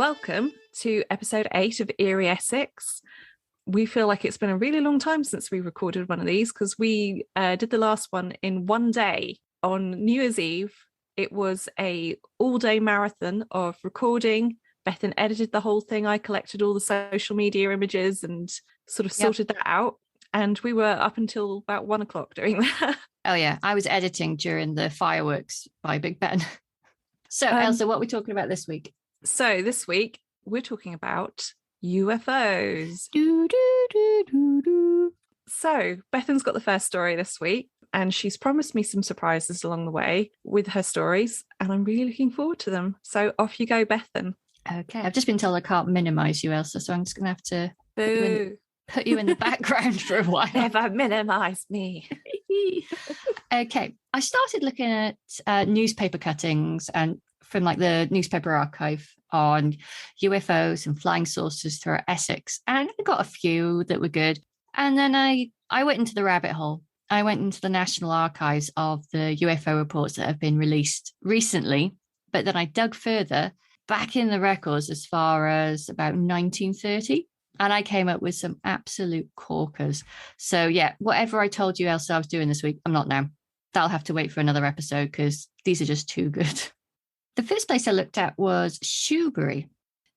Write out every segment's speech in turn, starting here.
welcome to episode 8 of Eerie Essex. We feel like it's been a really long time since we recorded one of these because we did the last one in one day on New Year's Eve. It was a all-day marathon of recording. Bethan edited the whole thing. I collected all the social media images and sort of sorted that out. And we were up until about 1 o'clock doing that. Oh, yeah. I was editing during the fireworks by Big Ben. So, Elsa, what are we talking about this week? So this week, we're talking about UFOs. So Bethan's got the first story this week, and she's promised me some surprises along the way with her stories, and I'm really looking forward to them. So off you go, Bethan. Okay. I've just been told I can't minimise you, Elsa, so I'm just going to have to put you in the background for a while. Never minimise me. Okay. I started looking at newspaper cuttings and from like the newspaper archive on UFOs and flying saucers throughout Essex. And I got a few that were good. And then I went into the rabbit hole. I went into the National Archives of the UFO reports that have been released recently. But then I dug further back in the records as far as about 1930. And I came up with some absolute corkers. So yeah, whatever I told you else I was doing this week, I'm not now. That'll have to wait for another episode because these are just too good. The first place I looked at was Shoebury.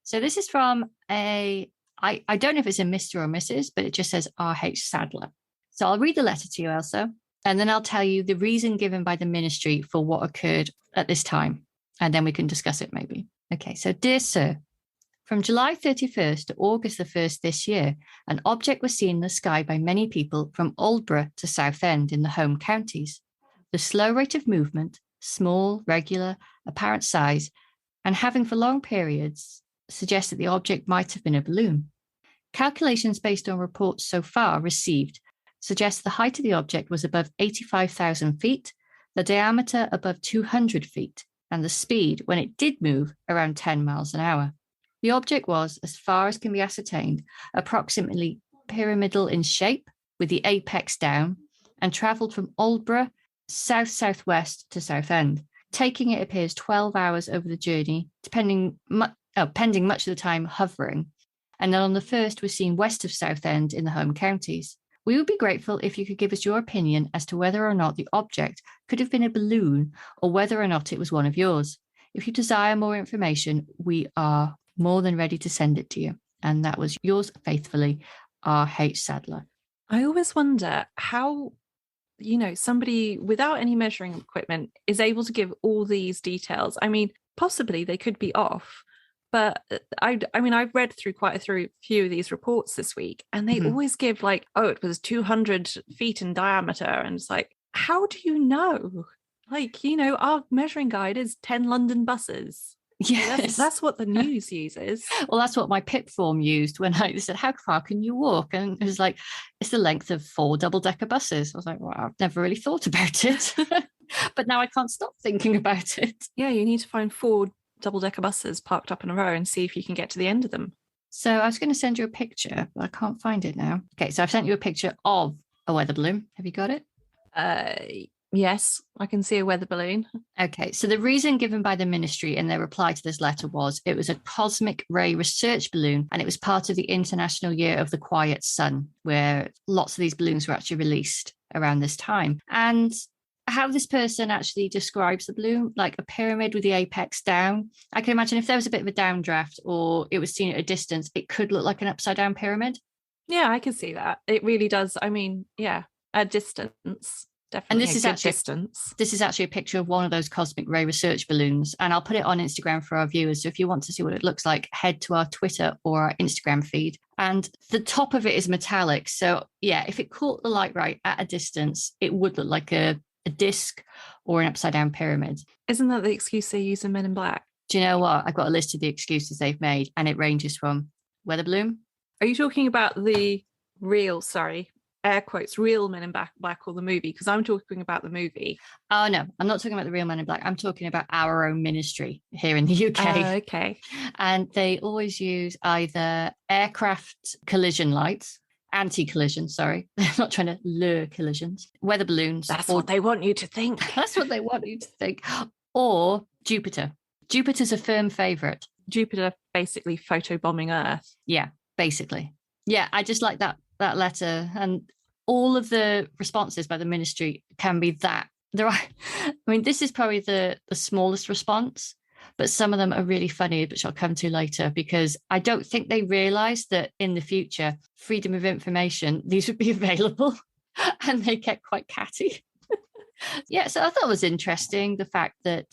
So this is from I don't know if it's a Mr. or Mrs., but it just says R.H. Sadler. So I'll read the letter to you, Elsa, and then I'll tell you the reason given by the ministry for what occurred at this time, and then we can discuss it maybe. Okay, so dear sir, from July 31st to August the 1st this year, an object was seen in the sky by many people from Aldborough to Southend in the home counties. The slow rate of movement, small, regular, apparent size, and having for long periods suggests that the object might have been a balloon. Calculations based on reports so far received suggest the height of the object was above 85,000 feet, the diameter above 200 feet, and the speed, when it did move, around 10 miles an hour. The object was, as far as can be ascertained, approximately pyramidal in shape, with the apex down, and travelled from Aldborough south-southwest to Southend, taking, it appears, 12 hours over the journey, pending much of the time hovering, and then on the 1st was seen west of Southend in the home counties. We would be grateful if you could give us your opinion as to whether or not the object could have been a balloon or whether or not it was one of yours. If you desire more information, we are more than ready to send it to you. And that was yours faithfully, R.H. Sadler. I always wonder how somebody without any measuring equipment is able to give all these details. I mean, possibly they could be off, but I've read through quite a few of these reports this week, and they always give like, oh, it was 200 feet in diameter. And it's like, how do you know? Like, our measuring guide is 10 London buses. Yes, that's what the news uses. Well, that's what my PIP form used when I said, how far can you walk? And it was like, it's the length of 4 double-decker buses. I was like, well, I've never really thought about it. But now I can't stop thinking about it. Yeah, you need to find 4 double-decker buses parked up in a row and see if you can get to the end of them. So I was going to send you a picture, but I can't find it now. Okay, so I've sent you a picture of a weather balloon. Have you got it? Yes, I can see a weather balloon. Okay, so the reason given by the ministry in their reply to this letter was it was a cosmic ray research balloon, and it was part of the International Year of the Quiet Sun, where lots of these balloons were actually released around this time. And how this person actually describes the balloon, like a pyramid with the apex down. I can imagine if there was a bit of a downdraft or it was seen at a distance, it could look like an upside down pyramid. Yeah, I can see that. It really does. I mean, yeah, at distance. Definitely. And this is actually a picture of one of those cosmic ray research balloons, and I'll put it on Instagram for our viewers. So if you want to see what it looks like, head to our Twitter or our Instagram feed. And the top of it is metallic. So yeah, if it caught the light right at a distance, it would look like a disc or an upside down pyramid. Isn't that the excuse they use in Men in Black? Do you know what? I've got a list of the excuses they've made, and it ranges from weather balloon. Are you talking about the real, air quotes, real Men in Black or the movie? Because I'm talking about the movie. Oh, no, I'm not talking about the real Men in Black. I'm talking about our own ministry here in the UK. Okay. And they always use either aircraft collision lights, anti-collision, sorry. They're not trying to lure collisions. Weather balloons. That's what they want you to think. That's what they want you to think. Or Jupiter. Jupiter's a firm favourite. Jupiter basically photobombing Earth. Yeah, basically. Yeah, I just like that letter, and all of the responses by the ministry can be that. There are, I mean, this is probably the smallest response, but some of them are really funny, which I'll come to later, because I don't think they realize that in the future, freedom of information, these would be available, and they get quite catty. Yeah, so I thought it was interesting the fact that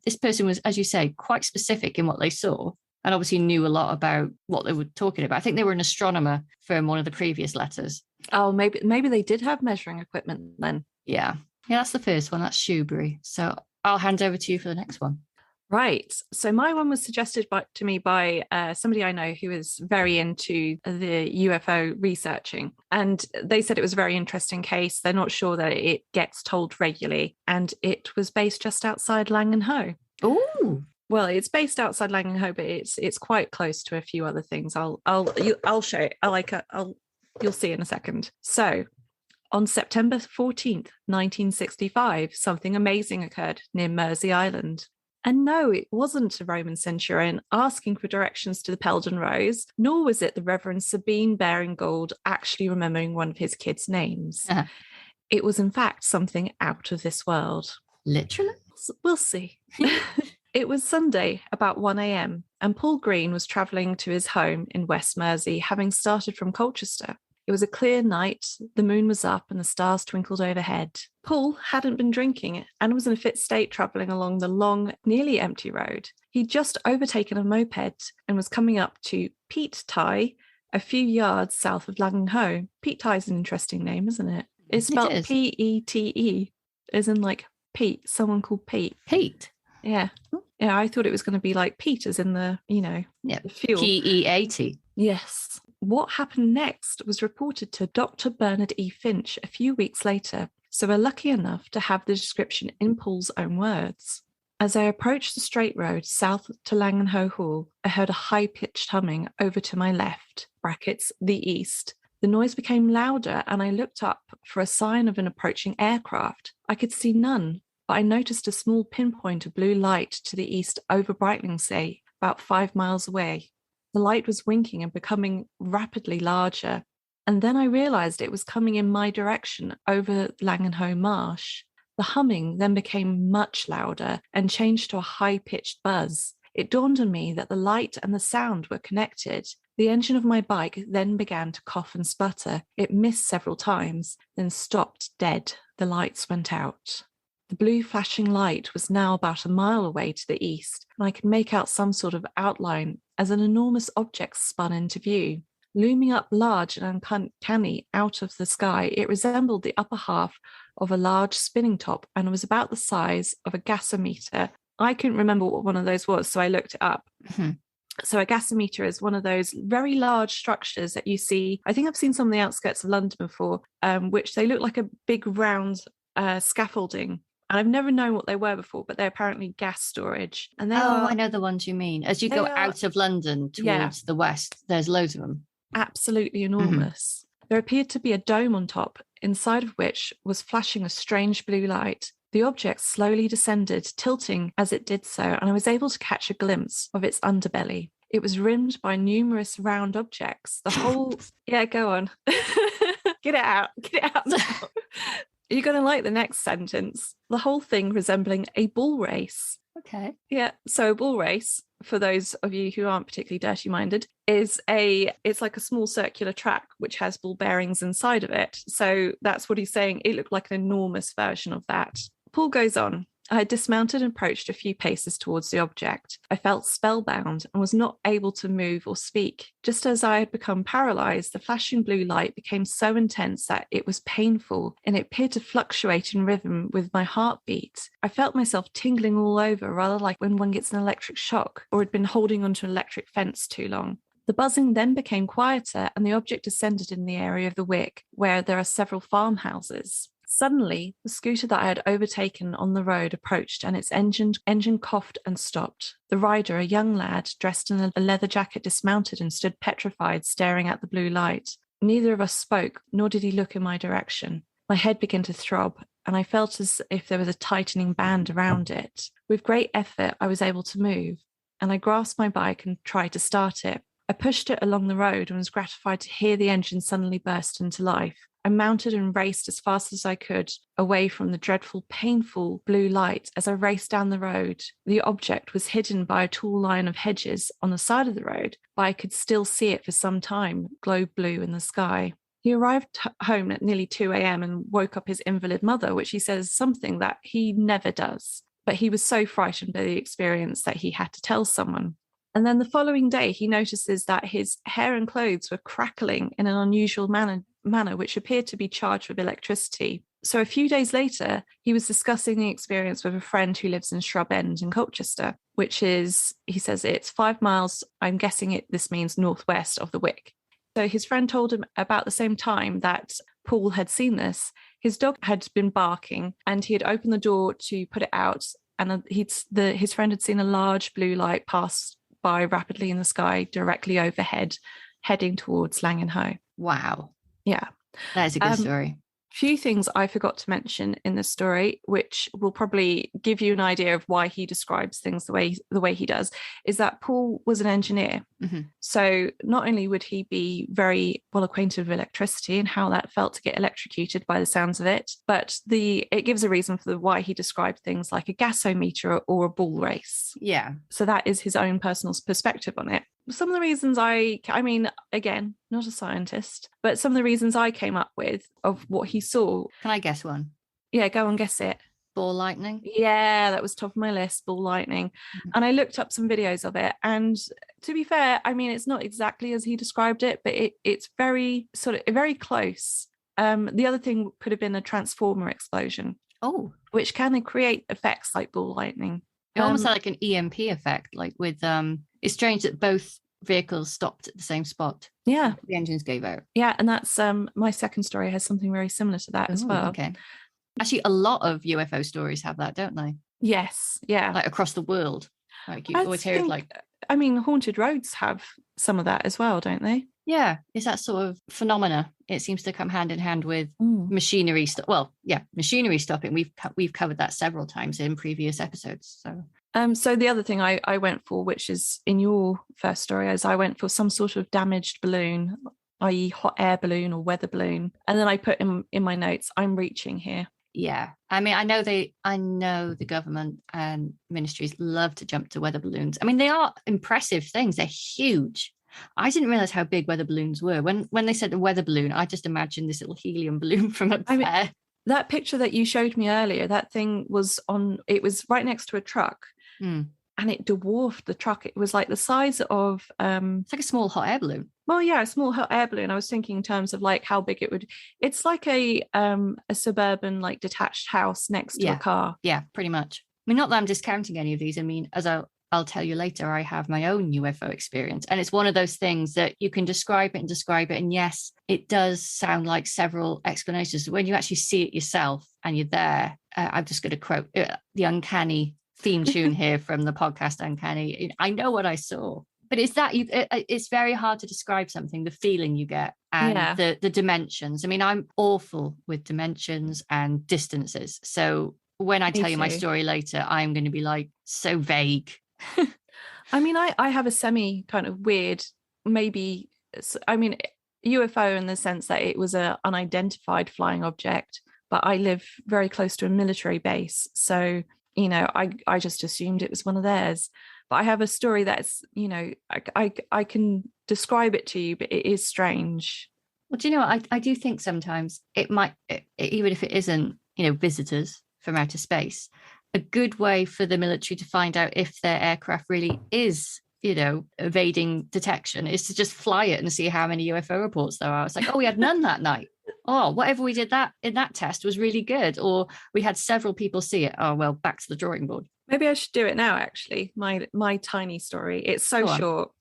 this person was, as you say, quite specific in what they saw, and obviously knew a lot about what they were talking about. I think they were an astronomer from one of the previous letters. Oh, maybe they did have measuring equipment then. Yeah, that's the first one. That's Shoebury. So I'll hand over to you for the next one. Right. So my one was suggested to me by somebody I know who is very into the UFO researching. And they said it was a very interesting case. They're not sure that it gets told regularly. And it was based just outside Langenhoe. Oh. Well, it's based outside Langenhoe, but it's quite close to a few other things. I'll show it. You'll see in a second. So on September 14th, 1965, something amazing occurred near Mersey Island. And no, it wasn't a Roman centurion asking for directions to the Peldon Rose, nor was it the Reverend Sabine Baring-Gould actually remembering one of his kids' names. Uh-huh. It was, in fact, something out of this world. Literally? We'll see. It was Sunday, about 1 a.m., and Paul Green was travelling to his home in West Mersey, having started from Colchester. It was a clear night, the moon was up and the stars twinkled overhead. Paul hadn't been drinking and was in a fit state travelling along the long, nearly empty road. He'd just overtaken a moped and was coming up to Pete Tie, a few yards south of Langenhoe. Pete Tie is an interesting name, isn't it? It's spelled P-E-T-E, as in like Pete, someone called Pete. Pete? Yeah. Yeah, I thought it was going to be like Pete, as in the, the fuel. P-E-A-T. Yes. What happened next was reported to Dr. Bernard E. Finch a few weeks later, so we're lucky enough to have the description in Paul's own words. As I approached the straight road south to Langenhoe Hall, I heard a high-pitched humming over to my left, brackets, the east. The noise became louder and I looked up for a sign of an approaching aircraft. I could see none, but I noticed a small pinpoint of blue light to the east over Brightlingsea, about 5 miles away. The light was winking and becoming rapidly larger, and then I realised it was coming in my direction over Langenhoe Marsh. The humming then became much louder and changed to a high-pitched buzz. It dawned on me that the light and the sound were connected. The engine of my bike then began to cough and sputter. It missed several times, then stopped dead. The lights went out. The blue flashing light was now about a mile away to the east, and I could make out some sort of outline as an enormous object spun into view. Looming up large and uncanny out of the sky, it resembled the upper half of a large spinning top and was about the size of a gasometer. I couldn't remember what one of those was, so I looked it up. Mm-hmm. So a gasometer is one of those very large structures that you see. I think I've seen some on the outskirts of London before, which they look like a big round scaffolding. And I've never known what they were before, but they're apparently gas storage. And I know the ones you mean. As you go out of London towards the west, there's loads of them. Absolutely enormous. Mm-hmm. There appeared to be a dome on top, inside of which was flashing a strange blue light. The object slowly descended, tilting as it did so, and I was able to catch a glimpse of its underbelly. It was rimmed by numerous round objects. The whole... Yeah, go on. Get it out. Get it out now. You're going to like the next sentence. The whole thing resembling a bull race. Okay. Yeah. So a bull race, for those of you who aren't particularly dirty-minded, it's like a small circular track which has ball bearings inside of it. So that's what he's saying. It looked like an enormous version of that. Paul goes on. I had dismounted and approached a few paces towards the object. I felt spellbound and was not able to move or speak. Just as I had become paralysed, the flashing blue light became so intense that it was painful, and it appeared to fluctuate in rhythm with my heartbeat. I felt myself tingling all over, rather like when one gets an electric shock or had been holding onto an electric fence too long. The buzzing then became quieter, and the object descended in the area of the Wick, where there are several farmhouses. Suddenly, the scooter that I had overtaken on the road approached, and its engine coughed and stopped. The rider, a young lad dressed in a leather jacket, dismounted and stood petrified, staring at the blue light. Neither of us spoke, nor did he look in my direction. My head began to throb, and I felt as if there was a tightening band around it. With great effort, I was able to move. and I grasped my bike and tried to start it. I pushed it along the road and was gratified to hear the engine suddenly burst into life. I mounted and raced as fast as I could away from the dreadful, painful blue light. As I raced down the road, the object was hidden by a tall line of hedges on the side of the road, but I could still see it for some time, glow blue in the sky. He arrived home at nearly 2 a.m. and woke up his invalid mother, which he says is something that he never does. But he was so frightened by the experience that he had to tell someone. And then the following day, he notices that his hair and clothes were crackling in an unusual manner, which appeared to be charged with electricity. So a few days later, he was discussing the experience with a friend who lives in Shrub End in Colchester, which is, he says, it's 5 miles. I'm guessing this means northwest of the Wick. So his friend told him about the same time that Paul had seen this. His dog had been barking and he had opened the door to put it out. And his friend had seen a large blue light pass by rapidly in the sky directly overhead, heading towards Langenhoe. Wow. Yeah. That is a good story. Few things I forgot to mention in this story, which will probably give you an idea of why he describes things the way he does, is that Paul was an engineer. Mm-hmm. So not only would he be very well acquainted with electricity and how that felt to get electrocuted by the sounds of it, but it gives a reason for why he described things like a gasometer or a bull race. Yeah. So that is his own personal perspective on it. Some of the reasons I mean, again, not a scientist, but some of the reasons I came up with of what he saw. Can I guess one? Yeah, go and guess it. Ball lightning? Yeah, that was top of my list, ball lightning. Mm-hmm. And I looked up some videos of it. And to be fair, I mean, it's not exactly as he described it, but it's very very close. The other thing could have been a transformer explosion. Oh. Which can create effects like ball lightning. It almost had like an EMP effect, like with it's strange that both vehicles stopped at the same spot. Yeah. The engines gave out. Yeah, and that's my second story has something very similar to that as well. Okay. Actually, a lot of UFO stories have that, don't they? Yes, yeah. Like across the world. Like you always hear like I mean, haunted roads have some of that as well, don't they? Yeah, it's that sort of phenomena. It seems to come hand in hand with machinery machinery stopping. We've covered that several times in previous episodes. So the other thing I went for, which is in your first story, is I went for some sort of damaged balloon, i.e. hot air balloon or weather balloon. And then I put in my notes, I'm reaching here. Yeah. I mean, I know the government and ministries love to jump to weather balloons. I mean, they are impressive things. They're huge. I didn't realize how big weather balloons were. When they said a weather balloon, I just imagined this little helium balloon from up there. Mean, that picture that you showed me earlier, that thing was it was right next to a truck. And it dwarfed the truck. It was like the size of it's like a small hot air balloon. Well, yeah, a small hot air balloon. I was thinking in terms of like how big it would. It's like a suburban like detached house next to a car. Yeah, pretty much. I mean, not that I'm discounting any of these. I mean, as I'll tell you later, I have my own UFO experience, and it's one of those things that you can describe it, and yes, it does sound like several explanations. When you actually see it yourself and you're there, I'm just going to quote the Uncanny theme tune here from the podcast Uncanny. I know what I saw, but it's that it's very hard to describe something, the feeling you get and the dimensions. I mean, I'm awful with dimensions and distances, so when I tell you my story later, I'm going to be like so vague. I mean, I have a semi kind of weird, maybe, I mean, UFO in the sense that it was an unidentified flying object, but I live very close to a military base, so you know, I just assumed it was one of theirs. But I have a story that's, you know, I can describe it to you, but it is strange. Well, do you know what? I do think sometimes it might, even if it isn't, you know, visitors from outer space, a good way for the military to find out if their aircraft really is, you know, evading detection is to just fly it and see how many UFO reports there are. It's like, oh, we had none that night. Oh, whatever we did that in that test was really good. Or we had several people see it. Oh, well, back to the drawing board. Maybe I should do it now, actually. My tiny story. It's so short.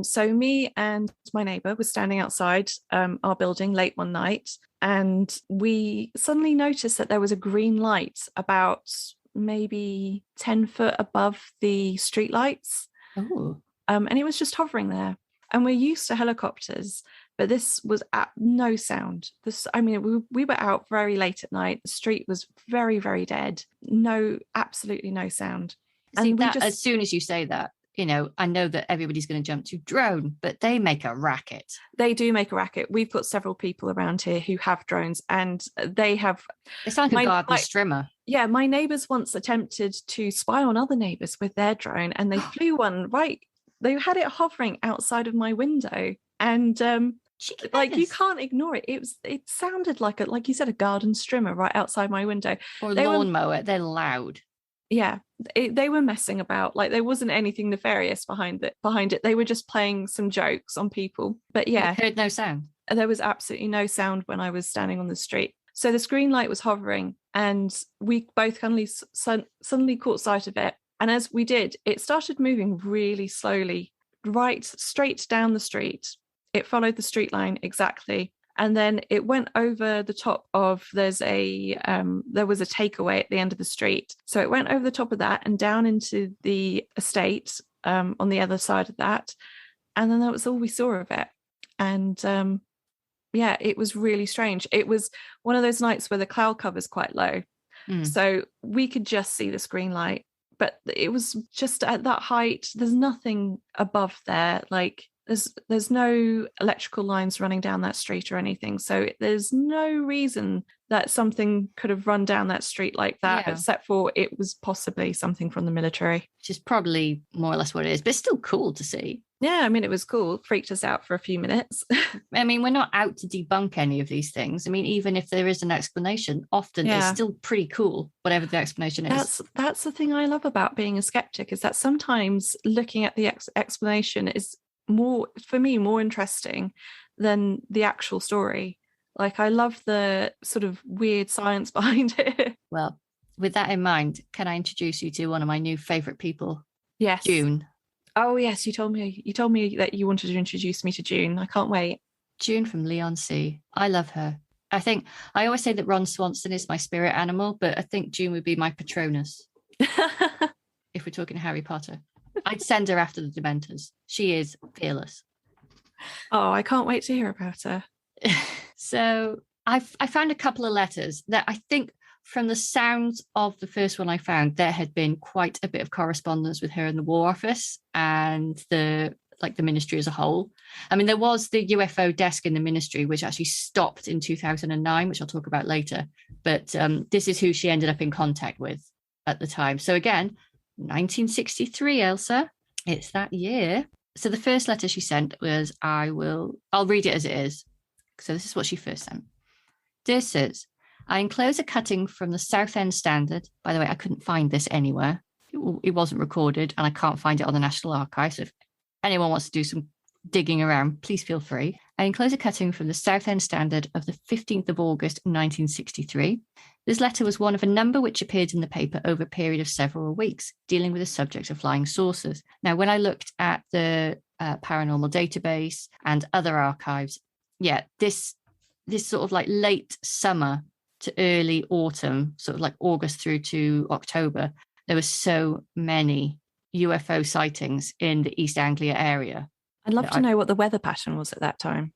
So me and my neighbour were standing outside our building late one night, and we suddenly noticed that there was a green light about maybe 10 foot above the street lights. Oh. And it was just hovering there. And we're used to helicopters, but this was at no sound. We were out very late at night. The street was very, very dead. Absolutely no sound. See, and as soon as you say that, I know that everybody's going to jump to drone, but they make a racket. They do make a racket. We've got several people around here who have drones, and they have. It's like a garden strimmer. Yeah, my neighbours once attempted to spy on other neighbours with their drone, and they flew one right. They had it hovering outside of my window, and you can't ignore it. It sounded like you said, a garden strimmer right outside my window. Or a lawnmower. They're loud. Yeah, they were messing about. Like, there wasn't anything nefarious behind it. They were just playing some jokes on people. But yeah, I heard no sound. There was absolutely no sound when I was standing on the street. So the screen light was hovering, and we both suddenly caught sight of it. And as we did, it started moving really slowly, right straight down the street. It followed the street line exactly. And then it went over the top of, there was a takeaway at the end of the street. So it went over the top of that and down into the estate on the other side of that. And then that was all we saw of it. And it was really strange. It was one of those nights where the cloud cover's quite low. So we could just see the screen light, but it was just at that height. There's nothing above there. Like, there's no electrical lines running down that street or anything. So there's no reason that something could have run down that street like that, except for it was possibly something from the military. Which is probably more or less what it is, but it's still cool to see. Yeah, I mean, it was cool. Freaked us out for a few minutes. I mean, we're not out to debunk any of these things. I mean, even if there is an explanation, often it's still pretty cool, whatever the explanation is. That's the thing I love about being a skeptic, is that sometimes looking at the explanation is more interesting than the actual story. Like, I love the sort of weird science behind it. Well, with that in mind, can I introduce you to one of my new favorite people? Yes. June. Oh yes, you told me that you wanted to introduce me to June. I can't wait. June from Leon C. I love her. I always say that Ron Swanson is my spirit animal, but I think June would be my Patronus. If we're talking Harry Potter. I'd send her after the Dementors. She is fearless. Oh, I can't wait to hear about her. So I found a couple of letters that I think, from the sounds of the first one I found, there had been quite a bit of correspondence with her in the War Office and the ministry as a whole. I mean, there was the UFO desk in the ministry, which actually stopped in 2009, which I'll talk about later. But this is who she ended up in contact with at the time. So again, 1963, Elsa. It's that year. So the first letter she sent was, I'll read it as it is. So this is what she first sent. Dear Sirs, I enclose a cutting from the Southend Standard. By the way, I couldn't find this anywhere. It wasn't recorded, and I can't find it on the National Archives. So if anyone wants to do some digging around, please feel free. I enclose a cutting from the Southend Standard of the 15th of August, 1963. This letter was one of a number which appeared in the paper over a period of several weeks, dealing with the subject of flying saucers. Now, when I looked at the paranormal database and other archives, this sort of like late summer to early autumn, sort of like August through to October, there were so many UFO sightings in the East Anglia area. I'd love to know what the weather pattern was at that time,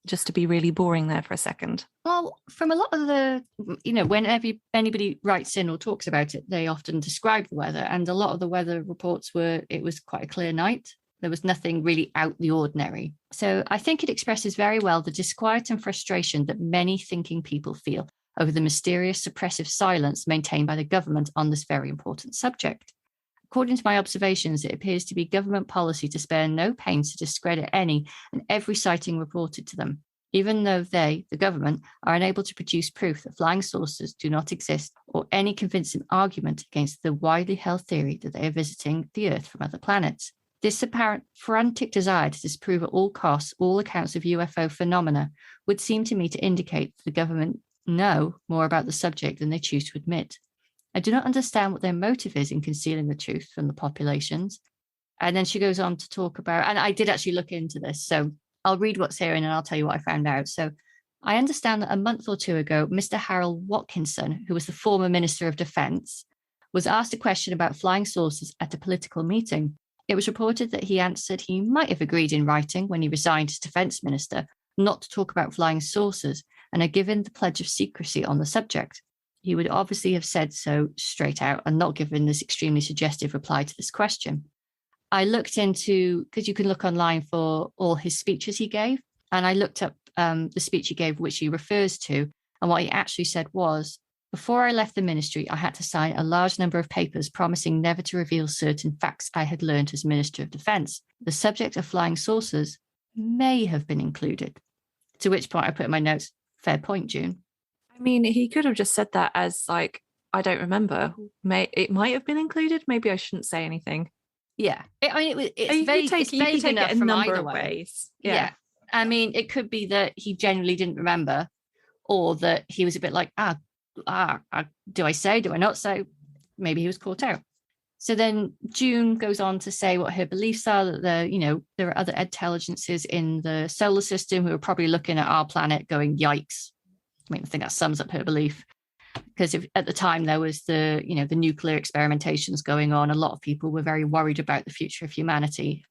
just to be really boring there for a second. Well, from a lot of the, whenever anybody writes in or talks about it, they often describe the weather. And a lot of the weather reports it was quite a clear night. There was nothing really out the ordinary. So I think it expresses very well the disquiet and frustration that many thinking people feel over the mysterious suppressive silence maintained by the government on this very important subject. According to my observations, it appears to be government policy to spare no pains to discredit any and every sighting reported to them, even though they, the government, are unable to produce proof that flying saucers do not exist or any convincing argument against the widely held theory that they are visiting the Earth from other planets. This apparent frantic desire to disprove at all costs all accounts of UFO phenomena would seem to me to indicate that the government know more about the subject than they choose to admit. I do not understand what their motive is in concealing the truth from the populations. And then she goes on to talk about, and I did actually look into this, so I'll read what's here and I'll tell you what I found out. So I understand that a month or two ago, Mr. Harold Watkinson, who was the former Minister of Defence, was asked a question about flying saucers at a political meeting. It was reported that he answered he might have agreed in writing when he resigned as Defence Minister not to talk about flying saucers and had given the pledge of secrecy on the subject. He would obviously have said so straight out and not given this extremely suggestive reply to this question. I looked into, because you can look online for all his speeches he gave, and I looked up the speech he gave, which he refers to, and what he actually said was, before I left the ministry, I had to sign a large number of papers promising never to reveal certain facts I had learned as Minister of Defence. The subject of flying saucers may have been included. To which point I put in my notes, fair point, June. I mean, he could have just said that as like, I don't remember. It might have been included. Maybe I shouldn't say anything. Yeah. You could take it a number of ways. Yeah. I mean, it could be that he genuinely didn't remember, or that he was a bit like, do I say, do I not say? Maybe he was caught out. So then June goes on to say what her beliefs are, that there are other intelligences in the solar system who are probably looking at our planet going, yikes. I mean, I think that sums up her belief. Because at the time there was the nuclear experimentations going on, a lot of people were very worried about the future of humanity.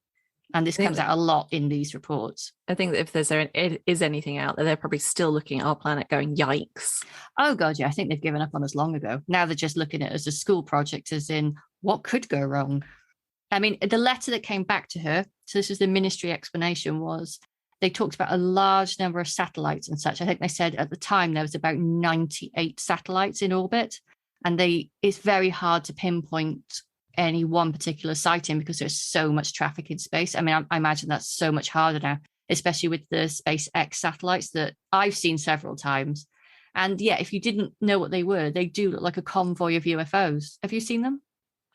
And this comes out a lot in these reports. I think that if there is anything out there, they're probably still looking at our planet going, yikes. Oh, God, yeah. I think they've given up on us long ago. Now they're just looking at it as a school project, as in what could go wrong. I mean, the letter that came back to her, so this is the ministry explanation, was they talked about a large number of satellites and such. I think they said at the time there was about 98 satellites in orbit. And it's very hard to pinpoint any one particular sighting because there's so much traffic in space. I mean, I imagine that's so much harder now, especially with the SpaceX satellites that I've seen several times. And yeah, if you didn't know what they were, they do look like a convoy of UFOs. Have you seen them?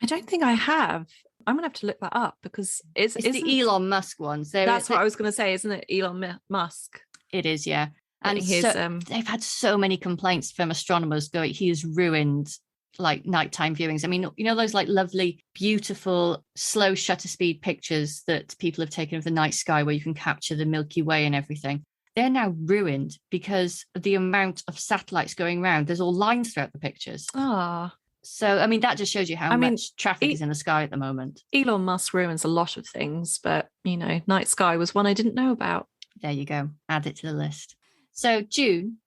I don't think I have. I'm gonna have to look that up because it's the Elon Musk ones. That's what I was going to say, isn't it? Elon Musk. It is, yeah. And they've had so many complaints from astronomers going, he has ruined like nighttime viewings. I mean, those like lovely, beautiful, slow shutter speed pictures that people have taken of the night sky where you can capture the Milky Way and everything. They're now ruined because of the amount of satellites going around. There's all lines throughout the pictures. So, I mean, that just shows you how much traffic is in the sky at the moment. Elon Musk ruins a lot of things, but, night sky was one I didn't know about. There you go. Add it to the list. So June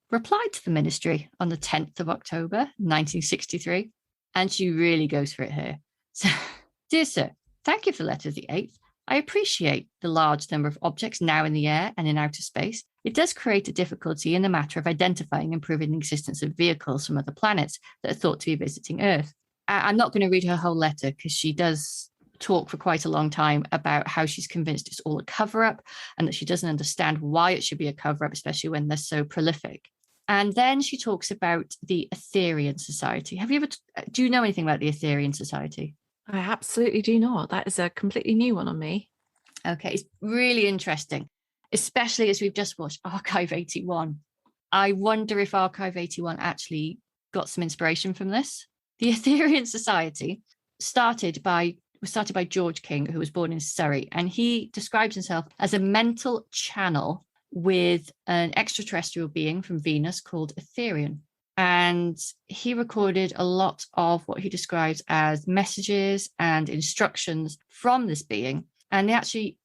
replied to the ministry on the 10th of October, 1963, and she really goes for it here. So, dear sir, thank you for the letter of the 8th. I appreciate the large number of objects now in the air and in outer space. It does create a difficulty in the matter of identifying and proving the existence of vehicles from other planets that are thought to be visiting Earth. I'm not going to read her whole letter because she does talk for quite a long time about how she's convinced it's all a cover-up and that she doesn't understand why it should be a cover-up, especially when they're so prolific. And then she talks about the Etherian Society. Do you know anything about the Etherian Society? I absolutely do not. That is a completely new one on me. Okay, it's really interesting, especially as we've just watched Archive 81. I wonder if Archive 81 actually got some inspiration from this. The Etherian Society was started by George King, who was born in Surrey, and he describes himself as a mental channel with an extraterrestrial being from Venus called Etherian. And he recorded a lot of what he describes as messages and instructions from this being. And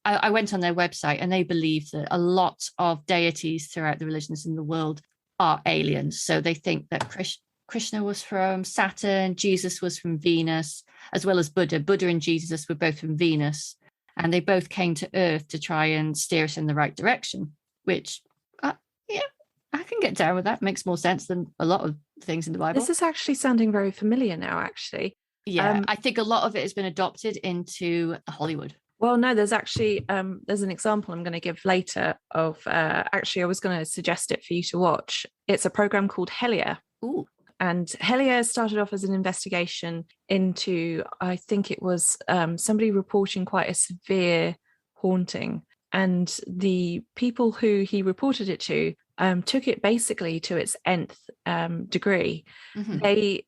I went on their website and they believe that a lot of deities throughout the religions in the world are aliens. So they think that Krishna was from Saturn, Jesus was from Venus, as well as Buddha. Buddha and Jesus were both from Venus. And they both came to Earth to try and steer us in the right direction, which, I can get down with that. Makes more sense than a lot of things in the Bible. This is actually sounding very familiar now, actually. Yeah, I think a lot of it has been adopted into Hollywood. Well, no, there's actually, there's an example I'm going to give later of, actually, I was going to suggest it for you to watch. It's a program called Helia. Ooh. And Helia started off as an investigation into, I think it was somebody reporting quite a severe haunting. And the people who he reported it to took it basically to its nth degree. Mm-hmm.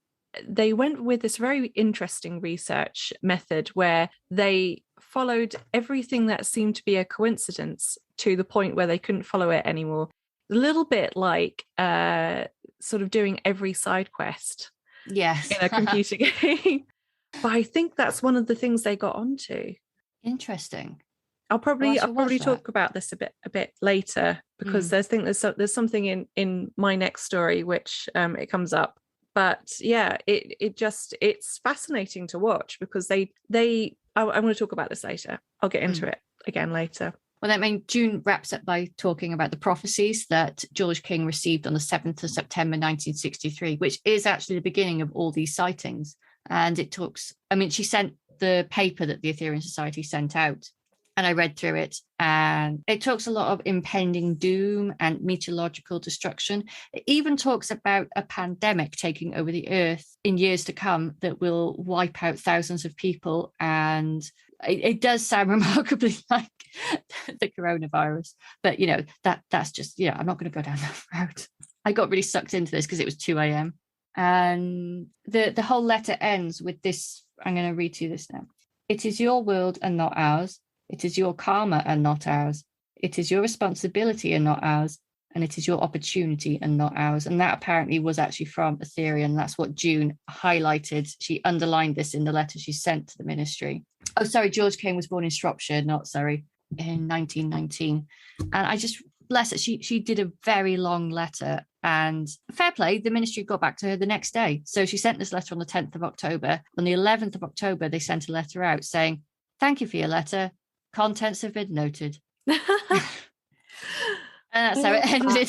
They went with this very interesting research method where they followed everything that seemed to be a coincidence to the point where they couldn't follow it anymore. A little bit like sort of doing every side quest in a computer game. But I think that's one of the things they got onto. Interesting. I'll probably talk about this a bit later because there's something in my next story which it comes up. But yeah, it's fascinating to watch because I'm going to talk about this later. I'll get into it again later. Well, I mean, June wraps up by talking about the prophecies that George King received on the 7th of September 1963, which is actually the beginning of all these sightings. And it talks, I mean, she sent the paper that the Ethereum Society sent out, and I read through it, and it talks a lot of impending doom and meteorological destruction. It even talks about a pandemic taking over the earth in years to come that will wipe out thousands of people. And it does sound remarkably like the coronavirus, but that's just, I'm not going to go down that route. I got really sucked into this because it was 2 a.m. and the whole letter ends with this. I'm going to read to you this now. It is your world and not ours. It is your karma and not ours. It is your responsibility and not ours. And it is your opportunity and not ours. And that apparently was actually from Ethereum. That's what June highlighted. She underlined this in the letter she sent to the ministry. Oh, sorry, George King was born in Shropshire, not Surrey, in 1919. And I just, bless her, she did a very long letter. And fair play, the ministry got back to her the next day. So she sent this letter on the 10th of October. On the 11th of October, they sent a letter out saying, "Thank you for your letter. Contents have been noted." And that's how it ended.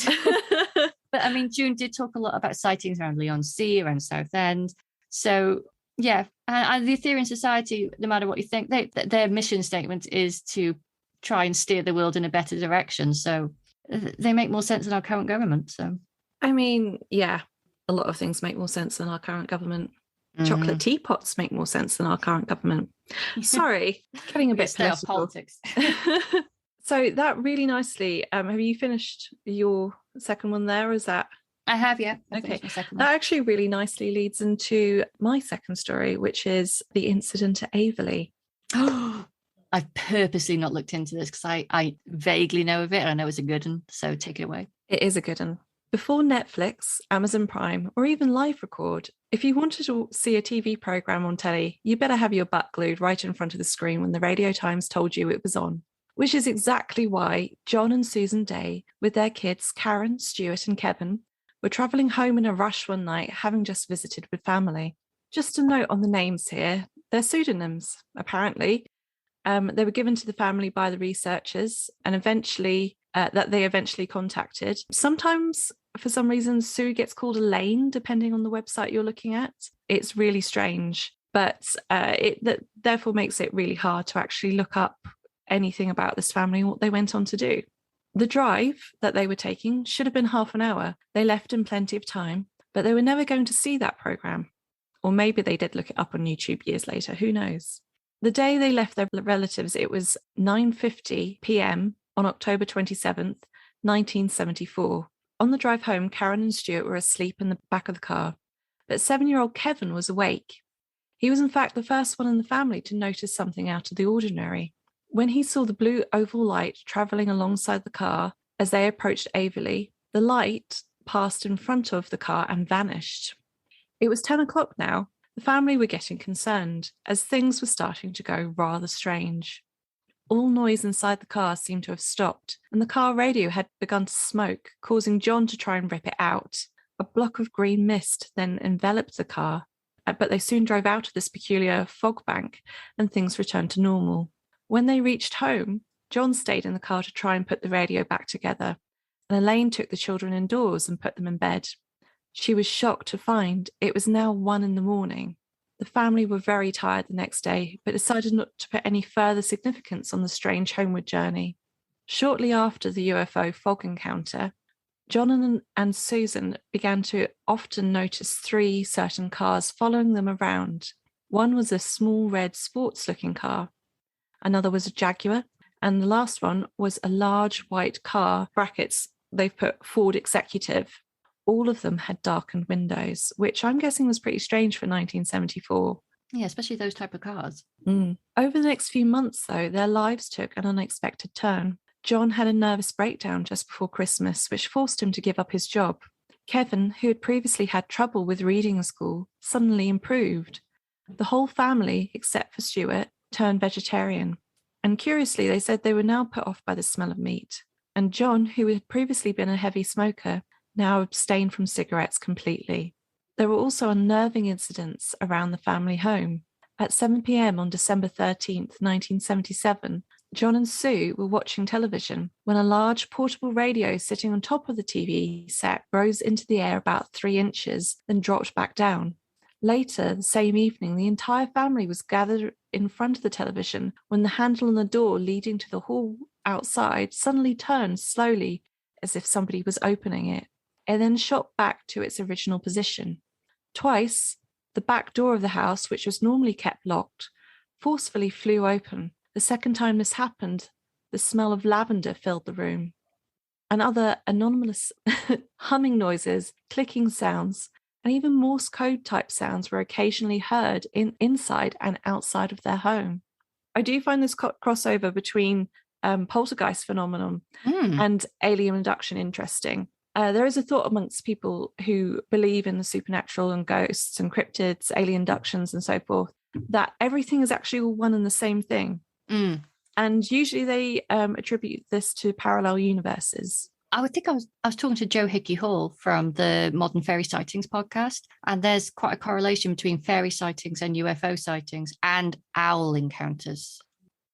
But I mean, June did talk a lot about sightings around Leigh-on-Sea, around Southend. So yeah, and the Ethereum Society, no matter what you think, their mission statement is to try and steer the world in a better direction. So they make more sense than our current government. So I mean, yeah, a lot of things make more sense than our current government. Chocolate teapots make more sense than our current government. Sorry, getting a bit political. Politics. So that really nicely. Have you finished your second one there? Or is that? I have, yeah. Okay. That actually really nicely leads into my second story, which is the incident at Averley. I've purposely not looked into this because I vaguely know of it. And I know it's a good one. So take it away. It is a good one. Before Netflix, Amazon Prime, or even Live Record, if you wanted to see a TV programme on telly, you better have your butt glued right in front of the screen when the Radio Times told you it was on. Which is exactly why John and Susan Day, with their kids Karen, Stuart and Kevin, were travelling home in a rush one night, having just visited with family. Just a note on the names here, they're pseudonyms, apparently. They were given to the family by the researchers and that they eventually contacted. Sometimes, for some reason, Sue gets called Elaine, depending on the website you're looking at. It's really strange, but that therefore makes it really hard to actually look up anything about this family and what they went on to do. The drive that they were taking should have been half an hour. They left in plenty of time, but they were never going to see that programme. Or maybe they did look it up on YouTube years later, who knows? The day they left their relatives, it was 9:50 p.m. on October 27th, 1974. On the drive home, Karen and Stuart were asleep in the back of the car, but 7-year-old Kevin was awake. He was in fact the first one in the family to notice something out of the ordinary. When he saw the blue oval light travelling alongside the car as they approached Averley, the light passed in front of the car and vanished. It was 10 o'clock now. The family were getting concerned as things were starting to go rather strange. All noise inside the car seemed to have stopped, and the car radio had begun to smoke, causing John to try and rip it out. A block of green mist then enveloped the car, but they soon drove out of this peculiar fog bank and things returned to normal. When they reached home, John stayed in the car to try and put the radio back together, and Elaine took the children indoors and put them in bed. She was shocked to find it was now 1 a.m. The family were very tired the next day, but decided not to put any further significance on the strange homeward journey. Shortly after the UFO fog encounter, John and Susan began to often notice 3 certain cars following them around. One was a small red sports-looking car. Another was a Jaguar, and the last one was a large white car, brackets, they've put Ford Executive. All of them had darkened windows, which I'm guessing was pretty strange for 1974. Yeah, especially those type of cars. Over the next few months, though, their lives took an unexpected turn. John had a nervous breakdown just before Christmas, which forced him to give up his job. Kevin, who had previously had trouble with reading in school, suddenly improved. The whole family, except for Stuart, turned vegetarian. And curiously, they said they were now put off by the smell of meat. And John, who had previously been a heavy smoker, now abstained from cigarettes completely. There were also unnerving incidents around the family home. At 7 p.m. on December 13th, 1977, John and Sue were watching television when a large portable radio sitting on top of the TV set rose into the air about 3 inches, then dropped back down. Later, the same evening, the entire family was gathered in front of the television when the handle on the door leading to the hall outside suddenly turned slowly as if somebody was opening it. It then shot back to its original position. Twice, the back door of the house, which was normally kept locked, forcefully flew open. The second time this happened, the smell of lavender filled the room. And other anomalous humming noises, clicking sounds, and even Morse code type sounds were occasionally heard inside and outside of their home. I do find this crossover between poltergeist phenomenon and alien abduction interesting. There is a thought amongst people who believe in the supernatural and ghosts and cryptids, alien abductions and so forth, that everything is actually all one and the same thing. And usually they attribute this to parallel universes. I was talking to Joe Hickey Hall from the Modern Fairy Sightings podcast, and there's quite a correlation between fairy sightings and UFO sightings and owl encounters.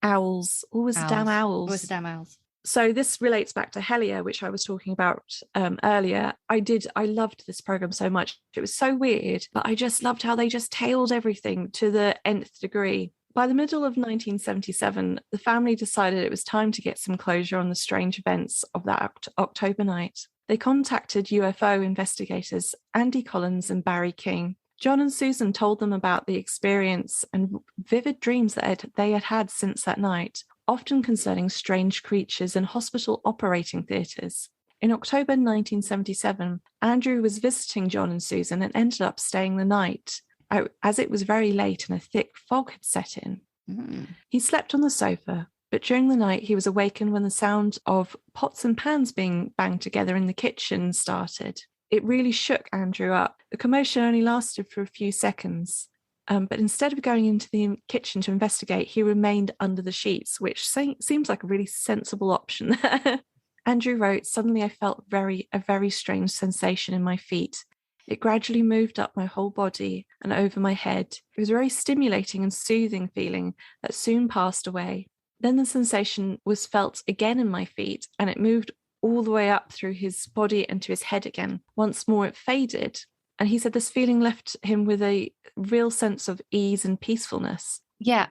Owls, always damn owls. Always damn owls. So this relates back to Helia, which I was talking about earlier. I loved this program so much. It was so weird, but I just loved how they just tailed everything to the nth degree. By the middle of 1977, the family decided it was time to get some closure on the strange events of that October night. They contacted UFO investigators Andy Collins and Barry King. John and Susan told them about the experience and vivid dreams that they had had since that night, often concerning strange creatures in hospital operating theatres. In October 1977, Andrew was visiting John and Susan and ended up staying the night, as it was very late and a thick fog had set in. He slept on the sofa, but during the night he was awakened when the sound of pots and pans being banged together in the kitchen started. It really shook Andrew up. The commotion only lasted for a few seconds. But instead of going into the kitchen to investigate, he remained under the sheets, which seems like a really sensible option. Andrew wrote, "Suddenly I felt a very strange sensation in my feet. It gradually moved up my whole body and over my head. It was a very stimulating and soothing feeling that soon passed away. Then the sensation was felt again in my feet, and it moved all the way up through his body and to his head again. Once more it faded. And he said this feeling left him with a real sense of ease and peacefulness." Yeah,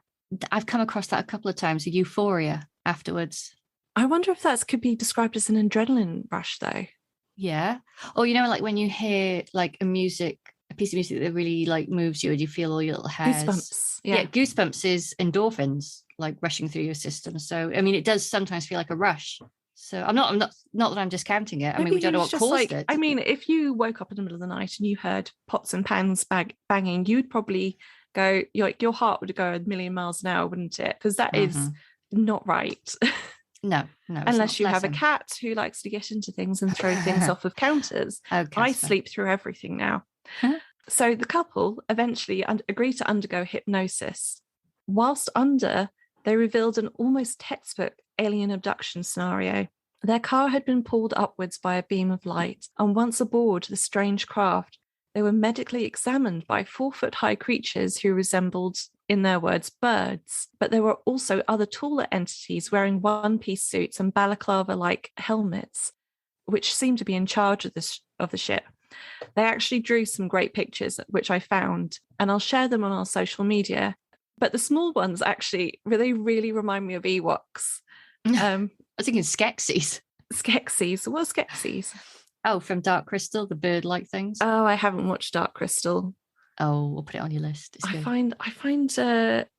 I've come across that a couple of times, a euphoria afterwards. I wonder if that could be described as an adrenaline rush, though. Yeah. Or, like when you hear like a piece of music that really like moves you and you feel all your little hairs. Goosebumps. Yeah, goosebumps is endorphins like rushing through your system. So, I mean, it does sometimes feel like a rush. So I'm not that I'm discounting it. I mean, we don't know what caused it. I mean, if you woke up in the middle of the night and you heard pots and pans banging, you'd probably go, your heart would go a million miles an hour, wouldn't it? Because that is not right. No. Unless you have a cat who likes to get into things and throw things off of counters. Okay, I sleep through everything now. So the couple eventually agreed to undergo hypnosis. Whilst under, they revealed an almost textbook alien abduction scenario. Their car had been pulled upwards by a beam of light, and once aboard the strange craft, they were medically examined by 4-foot-high creatures who resembled, in their words, birds. But there were also other taller entities wearing one-piece suits and balaclava-like helmets, which seemed to be in charge of the ship. They actually drew some great pictures, which I found, and I'll share them on our social media. But the small ones actually, they really remind me of Ewoks. I was thinking Skeksis. Skeksis. What are Skeksis? Oh, from Dark Crystal, the bird-like things. Oh, I haven't watched Dark Crystal. Oh, we'll put it on your list. It's good. I find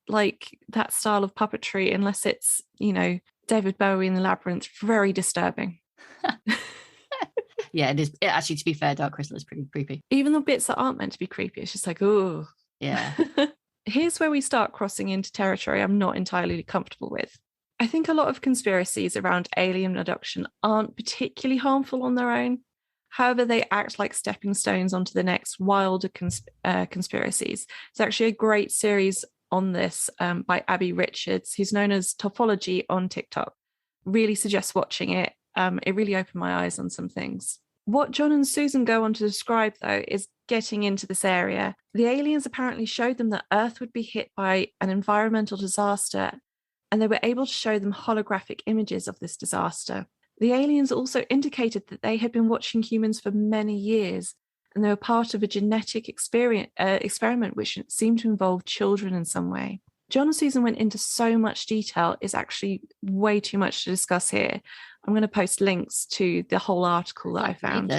like that style of puppetry, unless it's, David Bowie in the Labyrinth, very disturbing. Yeah, it is. Actually, to be fair, Dark Crystal is pretty creepy. Even the bits that aren't meant to be creepy, it's just like, oh. Yeah. Here's where we start crossing into territory I'm not entirely comfortable with. I think a lot of conspiracies around alien abduction aren't particularly harmful on their own. However, they act like stepping stones onto the next wilder conspiracies. There's actually a great series on this by Abby Richards, who's known as Topology on TikTok. Really suggest watching it. It really opened my eyes on some things. What John and Susan go on to describe, though, is getting into this area. The aliens apparently showed them that Earth would be hit by an environmental disaster, and they were able to show them holographic images of this disaster. The aliens also indicated that they had been watching humans for many years, and they were part of a genetic experiment which seemed to involve children in some way. John and Susan went into so much detail, it's actually way too much to discuss here. I'm going to post links to the whole article that I found.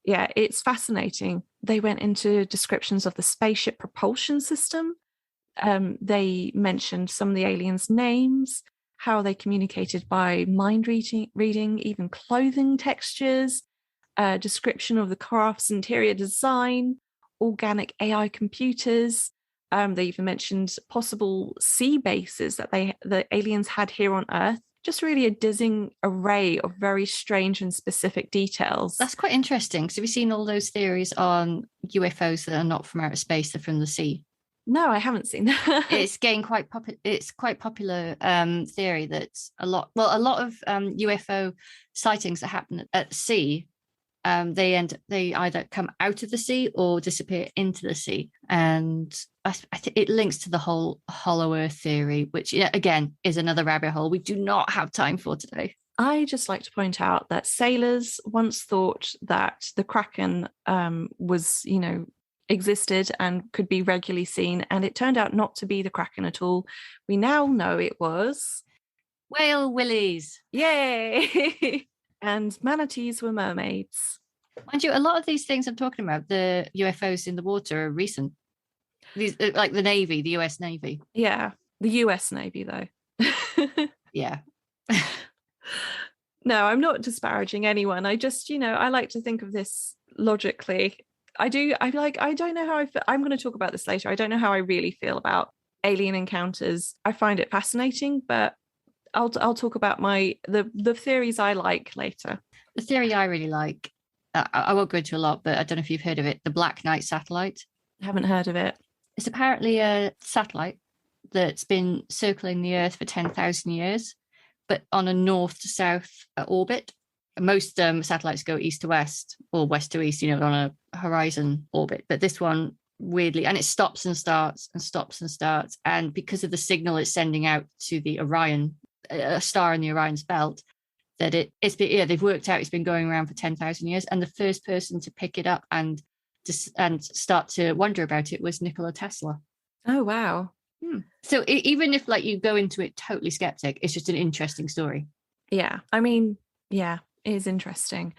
Yeah, it's fascinating. They went into descriptions of the spaceship propulsion system. They mentioned some of the aliens' names, how they communicated by mind reading, even clothing textures, description of the craft's interior design, organic AI computers. They even mentioned possible sea bases that the aliens had here on Earth. Just really a dizzying array of very strange and specific details. That's quite interesting. So have you seen all those theories on UFOs that are not from outer space, they're from the sea? No, I haven't seen that. It's getting quite popular. It's quite popular theory that a lot of UFO sightings that happen at sea, they either come out of the sea or disappear into the sea, and I think it links to the whole hollow Earth theory, which again is another rabbit hole we do not have time for today. I just like to point out that sailors once thought that the Kraken was, existed and could be regularly seen, and it turned out not to be the Kraken at all. We now know it was whale willies. Yay! And manatees were mermaids. Mind you, a lot of these things I'm talking about, the UFOs in the water, are recent. These, like the Navy, the US Navy. Yeah, the US Navy, though. Yeah. No, I'm not disparaging anyone. I just, I like to think of this logically. I don't know how I feel. I'm going to talk about this later. I don't know how I really feel about alien encounters. I find it fascinating, but I'll talk about the theories I like later. The theory I really like, I won't go into a lot, but I don't know if you've heard of it, the Black Knight satellite. I haven't heard of it. It's apparently a satellite that's been circling the Earth for 10,000 years, but on a north to south orbit. Most satellites go east to west or west to east, on a horizon orbit. But this one, weirdly, and it stops and starts and stops and starts. And because of the signal it's sending out to the Orion, a star in the Orion's belt, that they've worked out it's been going around for 10,000 years. And the first person to pick it up and start to wonder about it was Nikola Tesla. Oh, wow. So even if you go into it totally skeptic, it's just an interesting story. Yeah. I mean, yeah, it is interesting.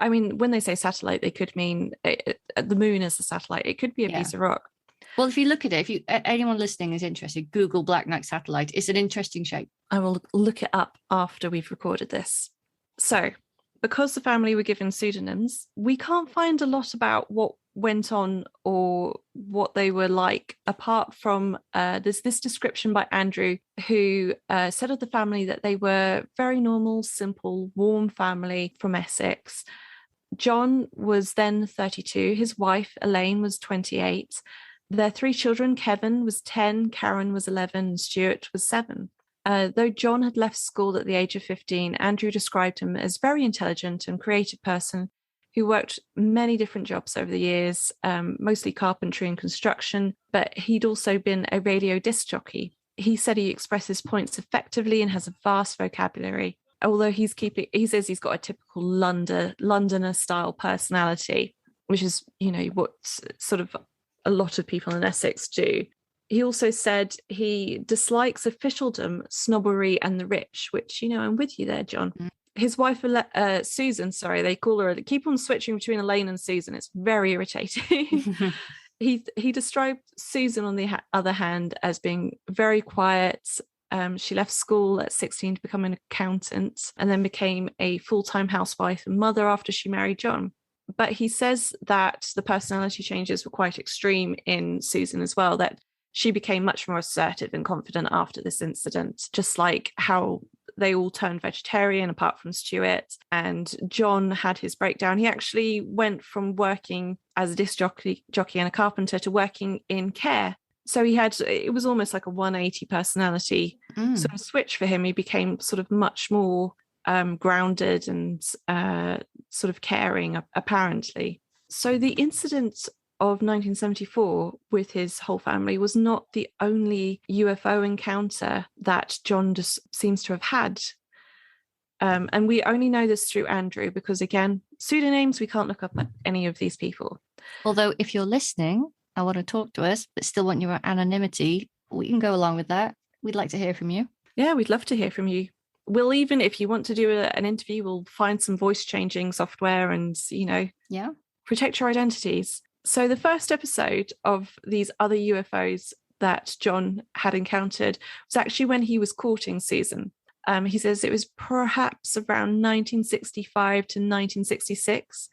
I mean, when they say satellite, they could mean the moon as a satellite. It could be a piece of rock. Well, if you look at it, if anyone listening is interested, Google Black Knight satellite. It's an interesting shape. I will look it up after we've recorded this. So, because the family were given pseudonyms, we can't find a lot about what went on or what they were like, apart from there's this description by Andrew, who said of the family that they were very normal, simple, warm family from Essex. John was then 32. His wife, Elaine, was 28. Their 3 children, Kevin was 10, Karen was 11, and Stuart was 7. Though John had left school at the age of 15, Andrew described him as very intelligent and creative person who worked many different jobs over the years, mostly carpentry and construction, but he'd also been a radio disc jockey. He said he expresses points effectively and has a vast vocabulary, although he says he's got a typical Londoner style personality, which is, what sort of a lot of people in Essex do. He also said he dislikes officialdom, snobbery, and the rich, which, I'm with you there, John. Mm. His wife, Susan, they call her, keep on switching between Elaine and Susan. It's very irritating. He described Susan, on the other hand, as being very quiet. She left school at 16 to become an accountant and then became a full-time housewife and mother after she married John. But he says that the personality changes were quite extreme in Susan as well, that she became much more assertive and confident after this incident, just like how they all turned vegetarian apart from Stuart. And John had his breakdown. He actually went from working as a disc jockey and a carpenter to working in care. So it was almost like a 180 personality sort of switch for him. He became sort of much more grounded and sort of caring, apparently. So the incident of 1974 with his whole family was not the only UFO encounter that John just seems to have had. And we only know this through Andrew because, again, pseudonyms, we can't look up any of these people. Although if you're listening and want to talk to us, but still want your anonymity, we can go along with that. We'd like to hear from you. Yeah, we'd love to hear from you. We'll even, if you want to do an interview, we'll find some voice changing software and, protect your identities. So the first episode of these other UFOs that John had encountered was actually when he was courting Susan. He says it was perhaps around 1965 to 1966.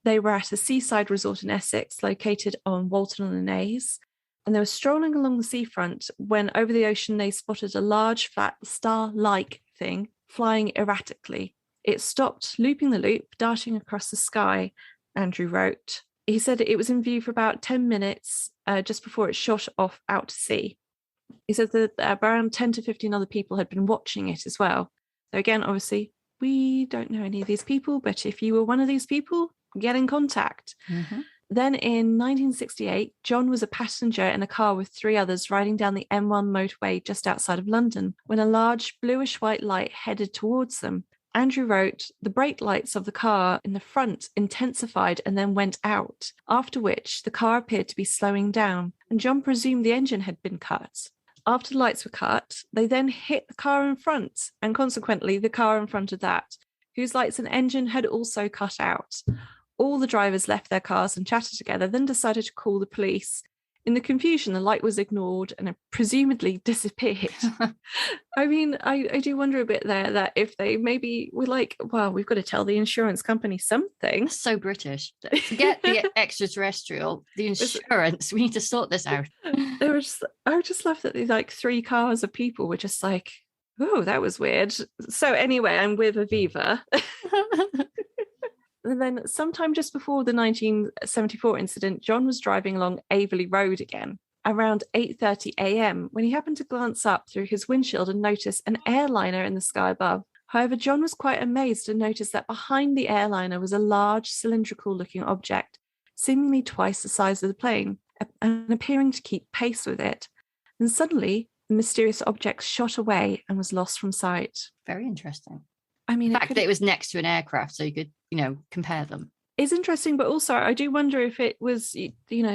They were at a seaside resort in Essex, located on Walton-on-the-Naze, and they were strolling along the seafront when over the ocean they spotted a large, flat, star-like thing flying erratically. It stopped, looping the loop, darting across the sky, Andrew wrote. He said it was in view for about 10 minutes just before it shot off out to sea. He said that around 10 to 15 other people had been watching it as well. So again, obviously, we don't know any of these people, but if you were one of these people, get in contact. Mm-hmm. Then in 1968, John was a passenger in a car with 3 others riding down the M1 motorway just outside of London when a large bluish-white light headed towards them. Andrew wrote, the brake lights of the car in the front intensified and then went out, after which the car appeared to be slowing down, and John presumed the engine had been cut. After the lights were cut, they then hit the car in front, and consequently the car in front of that, whose lights and engine had also cut out. All the drivers left their cars and chatted together, then decided to call the police. In the confusion, the light was ignored and it presumably disappeared. I mean, I do wonder a bit there that if they maybe were like, well, we've got to tell the insurance company something. That's so British. Forget the extraterrestrial, the insurance. We need to sort this out. I would just love that the 3 cars of people were just like, oh, that was weird. So anyway, I'm with Aviva. And then sometime just before the 1974 incident, John was driving along Averley Road again around 8:30 a.m. when he happened to glance up through his windshield and notice an airliner in the sky above. However, John was quite amazed to notice that behind the airliner was a large cylindrical-looking object, seemingly twice the size of the plane, and appearing to keep pace with it. And suddenly, the mysterious object shot away and was lost from sight. Very interesting. I mean, the fact that it was next to an aircraft, so you could, compare them. It's interesting, but also I do wonder if it was,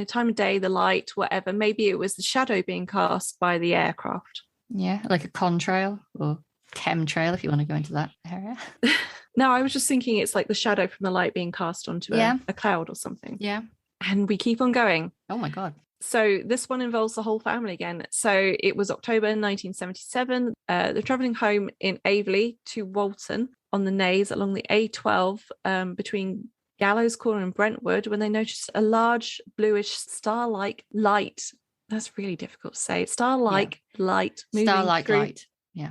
time of day, the light, whatever. Maybe it was the shadow being cast by the aircraft. Yeah, like a contrail or chemtrail, if you want to go into that area. No, I was just thinking it's like the shadow from the light being cast onto a cloud or something. Yeah. And we keep on going. Oh my God. So this one involves the whole family again. So it was October 1977. They're travelling home in Averley to Walton on the Naze along the A12 between Gallows Corner and Brentwood when they noticed a large bluish star-like light. That's really difficult to say. Star-like light. Star-like light. Yeah.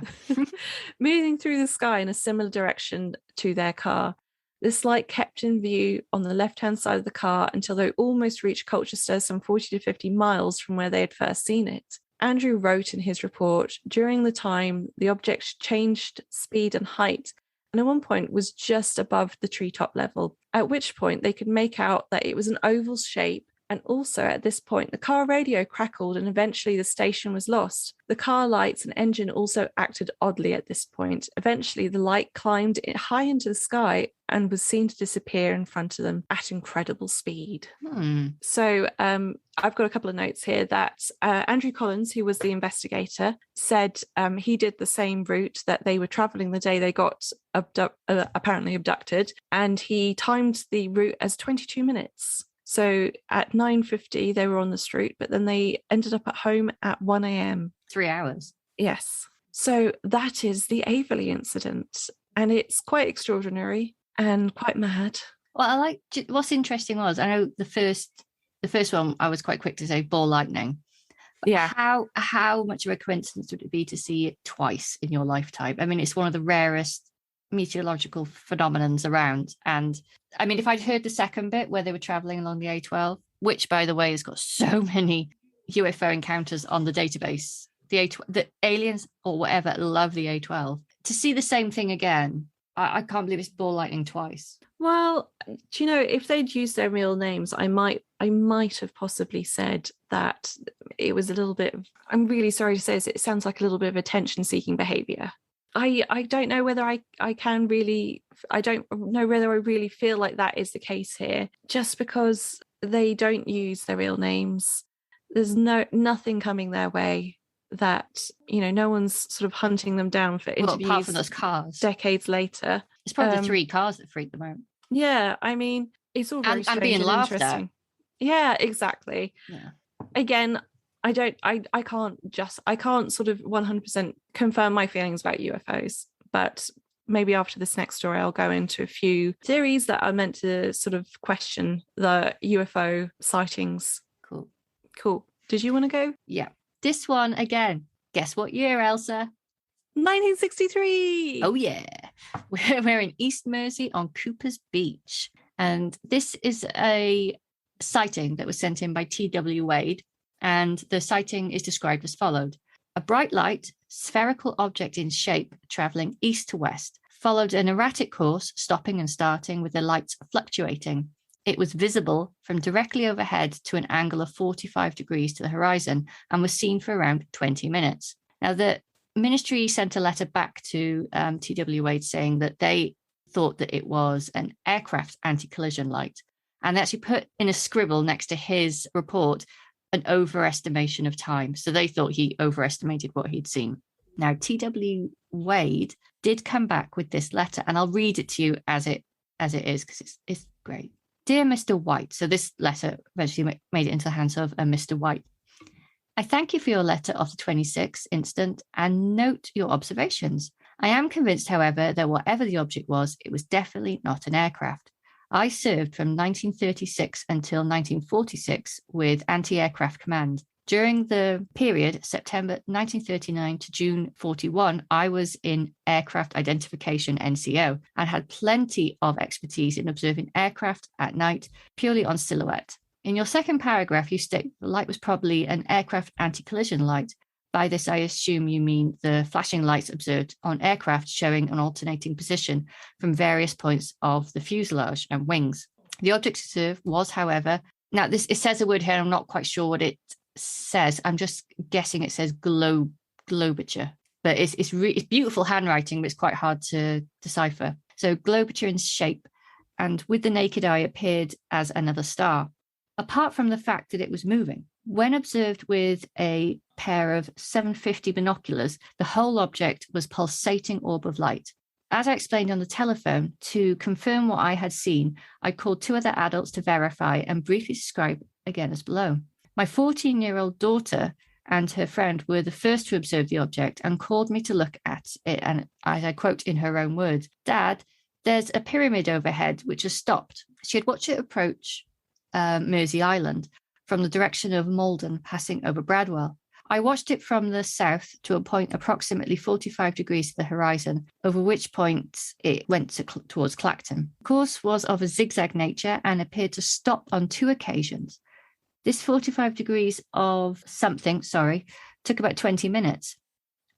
Moving through the sky in a similar direction to their car. This light kept in view on the left-hand side of the car until they almost reached Colchester, some 40 to 50 miles from where they had first seen it. Andrew wrote in his report, during the time, the object changed speed and height, and at one point was just above the treetop level, at which point they could make out that it was an oval shape. And also at this point, the car radio crackled and eventually the station was lost. The car lights and engine also acted oddly at this point. Eventually, the light climbed high into the sky and was seen to disappear in front of them at incredible speed. So I've got a couple of notes here that Andrew Collins, who was the investigator, said he did the same route that they were travelling the day they got apparently abducted, and he timed the route as 22 minutes. So at 9:50, they were on this route, but then they ended up at home at 1 a.m. 3 hours. Yes. So that is the Averley incident. And it's quite extraordinary and quite mad. Well, what's interesting was, I know the first one, I was quite quick to say ball lightning. But yeah. How much of a coincidence would it be to see it twice in your lifetime? I mean, it's one of the rarest meteorological phenomenons around. And I mean, if I'd heard the second bit where they were traveling along the A12, which by the way has got so many UFO encounters on the database, the aliens or whatever love the A12. To see the same thing again I can't believe it's ball lightning twice. Well, do you know, if they'd used their real names, I might have possibly said that it was a little bit I'm really sorry to say this, it sounds like a little bit of attention-seeking behavior. I don't know whether I can really, I don't know whether I really feel like that is the case here. Just because they don't use their real names, there's nothing coming their way that, you know, no one's sort of hunting them down for interviews apart from those cars decades later. It's probably the 3 cars that freaked them out. Yeah, I mean, it's all very strange being and laughed interesting. At. Yeah, exactly. Yeah. Again, I can't sort of 100% confirm my feelings about UFOs, but maybe after this next story, I'll go into a few theories that are meant to sort of question the UFO sightings. Cool. Did you want to go? Yeah. This one again. Guess what year, Elsa? 1963. Oh yeah. We're in East Mersey on Cooper's Beach. And this is a sighting that was sent in by T.W. Wade. And the sighting is described as followed. A bright light, spherical object in shape, traveling east to west, followed an erratic course, stopping and starting with the lights fluctuating. It was visible from directly overhead to an angle of 45 degrees to the horizon and was seen for around 20 minutes. Now, the ministry sent a letter back to T.W. Wade saying that they thought that it was an aircraft anti-collision light. And they actually put in a scribble next to his report an overestimation of time. So they thought he overestimated what he'd seen. Now, T.W. Wade did come back with this letter, and I'll read it to you as it is, because it's great. Dear Mr. White, so this letter eventually made it into the hands of Mr. White. I thank you for your letter of the 26th instant and note your observations. I am convinced, however, that whatever the object was, it was definitely not an aircraft. I served from 1936 until 1946 with Anti-Aircraft Command. During the period, September 1939 to June 41, I was in Aircraft Identification NCO and had plenty of expertise in observing aircraft at night, purely on silhouette. In your second paragraph, you state the light was probably an aircraft anti-collision light. By this, I assume you mean the flashing lights observed on aircraft showing an alternating position from various points of the fuselage and wings. The object observed was, however, now it says a word here, I'm not quite sure what it says. I'm just guessing it says globature, but it's beautiful handwriting, but it's quite hard to decipher. So globature in shape, and with the naked eye appeared as another star. Apart from the fact that it was moving, when observed with a pair of 750 binoculars, the whole object was pulsating orb of light. As I explained on the telephone, to confirm what I had seen, I called 2 other adults to verify and briefly describe again as below. My 14-year-old daughter and her friend were the first to observe the object and called me to look at it. And as I quote in her own words, Dad, there's a pyramid overhead which has stopped. She had watched it approach Mersey Island from the direction of Malden, passing over Bradwell. I watched it from the south to a point approximately 45 degrees to the horizon, over which point it went towards Clacton. The course was of a zigzag nature and appeared to stop on 2 occasions. This 45 degrees of something, took about 20 minutes.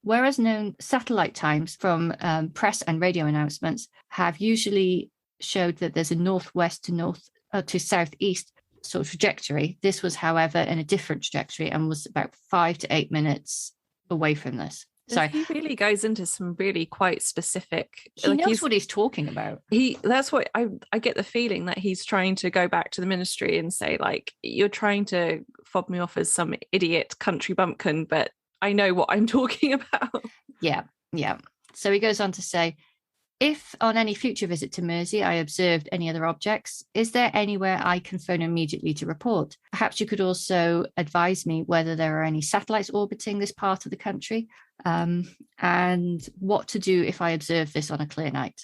Whereas known satellite times from press and radio announcements have usually showed that there's a northwest to southeast sort of trajectory. This was, however, in a different trajectory and was about 5 to 8 minutes away from this. So he really goes into some really quite specific. He knows what he's talking about. That's what I get the feeling that he's trying to go back to the ministry and say, like, you're trying to fob me off as some idiot country bumpkin, but I know what I'm talking about. Yeah. So he goes on to say, if on any future visit to Mersey I observed any other objects, is there anywhere I can phone immediately to report? Perhaps you could also advise me whether there are any satellites orbiting this part of the country, and what to do if I observe this on a clear night.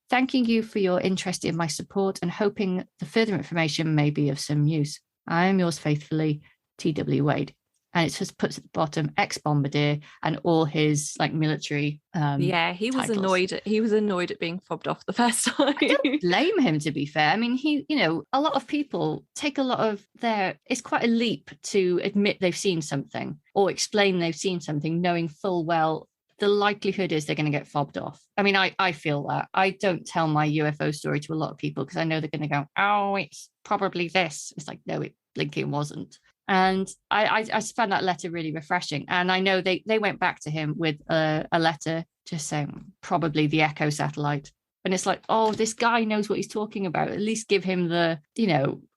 Thanking you for your interest in my support and hoping the further information may be of some use. I am yours faithfully, T.W. Wade. And it just puts at the bottom ex-bombardier and all his like military he was titles. annoyed at being fobbed off the first time. I don't blame him, to be fair. I mean, a lot of people take a lot of it's quite a leap to admit they've seen something or explain they've seen something, knowing full well the likelihood is they're going to get fobbed off. I mean, I feel that. I don't tell my UFO story to a lot of people because I know they're going to go, oh, it's probably this. It's like, no, it blinking wasn't. And I found that letter really refreshing. And I know they went back to him with a letter just saying probably the Echo satellite. And it's like, oh, this guy knows what he's talking about. At least give him the,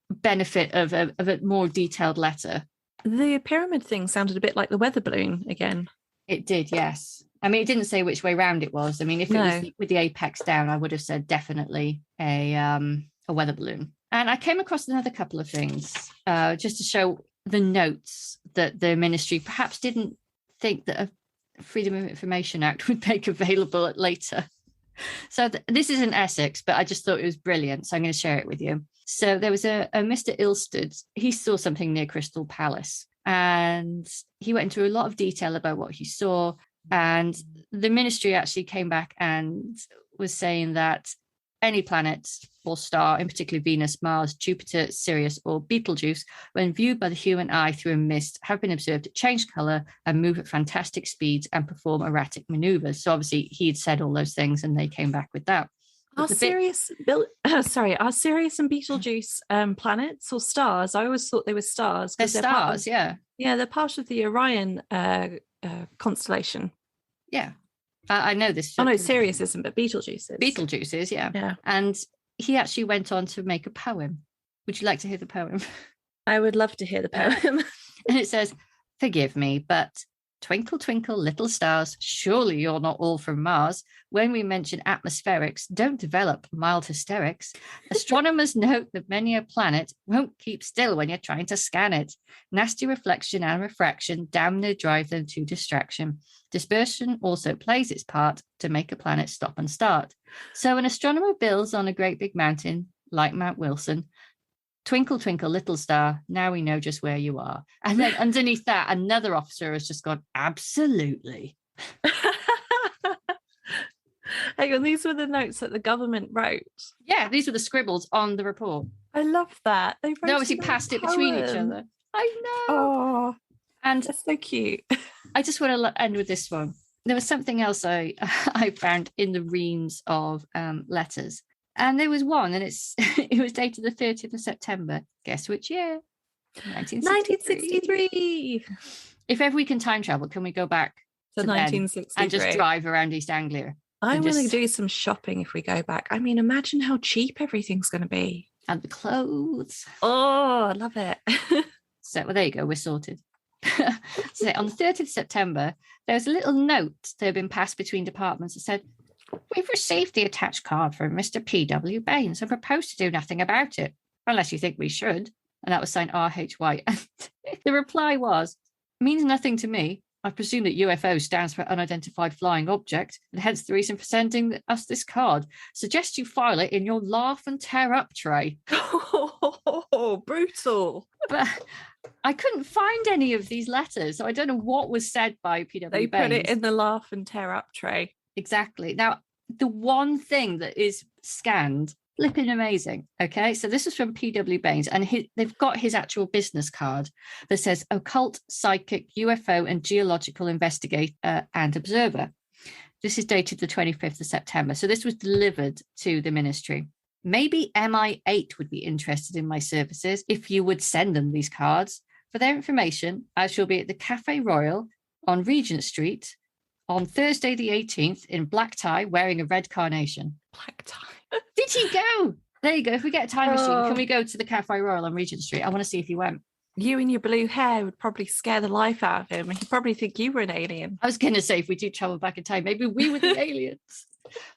benefit of a more detailed letter. The pyramid thing sounded a bit like the weather balloon again. It did, yes. I mean, it didn't say which way round it was. I mean, if it was with the apex down, I would have said definitely a weather balloon. And I came across another couple of things just to show the notes that the ministry perhaps didn't think that a Freedom of Information Act would make available later. So this is in Essex, but I just thought it was brilliant. So I'm going to share it with you. So there was a Mr. Ilstead. He saw something near Crystal Palace and he went into a lot of detail about what he saw. And the ministry actually came back and was saying that any planet or star, in particular Venus, Mars, Jupiter, Sirius, or Betelgeuse, when viewed by the human eye through a mist, have been observed to change colour and move at fantastic speeds and perform erratic manoeuvres. So obviously he had said all those things and they came back with that. Are Sirius and Betelgeuse planets or stars? I always thought they were stars. They're stars, yeah. Yeah, they're part of the Orion constellation. Yeah. I know this. Oh, no, Sirius isn't, but Betelgeuse is. Betelgeuse is, yeah. Yeah. And he actually went on to make a poem. Would you like to hear the poem? I would love to hear the poem. And it says, forgive me, but twinkle, twinkle, little stars, surely you're not all from Mars. When we mention atmospherics, don't develop mild hysterics. Astronomers note that many a planet won't keep still when you're trying to scan it. Nasty reflection and refraction damn near drive them to distraction. Dispersion also plays its part to make a planet stop and start. So an astronomer builds on a great big mountain like Mount Wilson. Twinkle, twinkle, little star, now we know just where you are. And then underneath that, another officer has just gone, absolutely. Hang on, these were the notes that the government wrote. Yeah, these were the scribbles on the report. I love that. They obviously passed it between each other. I know. Oh, and that's so cute. I just want to end with this one. There was something else I found in the reams of letters. And there was one, and it was dated the 30th of September. Guess which year? 1963. If ever we can time travel, can we go back to 1963 and just drive around East Anglia? I want to do some shopping if we go back. I mean, imagine how cheap everything's going to be. And the clothes. Oh, I love it. So, well, there you go. We're sorted. So on the 30th of September, there was a little note that had been passed between departments that said, we've received the attached card from Mr. P.W. Baines and propose to do nothing about it, unless you think we should. And that was signed R.H.Y. And the reply was, means nothing to me. I presume that UFO stands for unidentified flying object, and hence the reason for sending us this card. Suggest you file it in your laugh and tear up tray. Oh, brutal. But I couldn't find any of these letters, so I don't know what was said by P.W. They Baines. put it in the laugh and tear up tray. Exactly. Now, the one thing that is scanned, flipping amazing. Okay, so this is from P.W. Baines, and they've got his actual business card that says occult, psychic, UFO, and geological investigator and observer. This is dated the 25th of September. So this was delivered to the ministry. Maybe MI8 would be interested in my services if you would send them these cards. For their information, I shall be at the Café Royal on Regent Street on Thursday the 18th in black tie wearing a red carnation. Black tie. Did he go? There you go. If we get a time machine, can we go to the Café Royal on Regent Street? I want to see if he went. You and your blue hair would probably scare the life out of him. He'd probably think you were an alien. I was going to say, if we do travel back in time, maybe we were the aliens.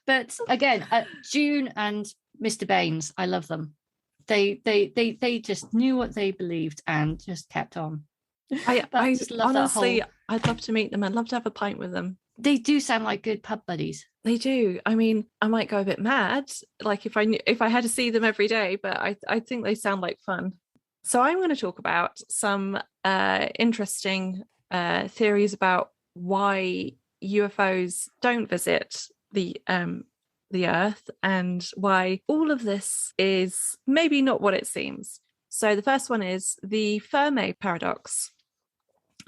But again, June and Mr. Baines, I love them. They just knew what they believed and just kept on. I honestly, I'd love to meet them. I'd love to have a pint with them. They do sound like good pub buddies. They do. I mean, I might go a bit mad, like if I had to see them every day, but I think they sound like fun. So I'm going to talk about some interesting theories about why UFOs don't visit the Earth and why all of this is maybe not what it seems. So the first one is the Fermi paradox.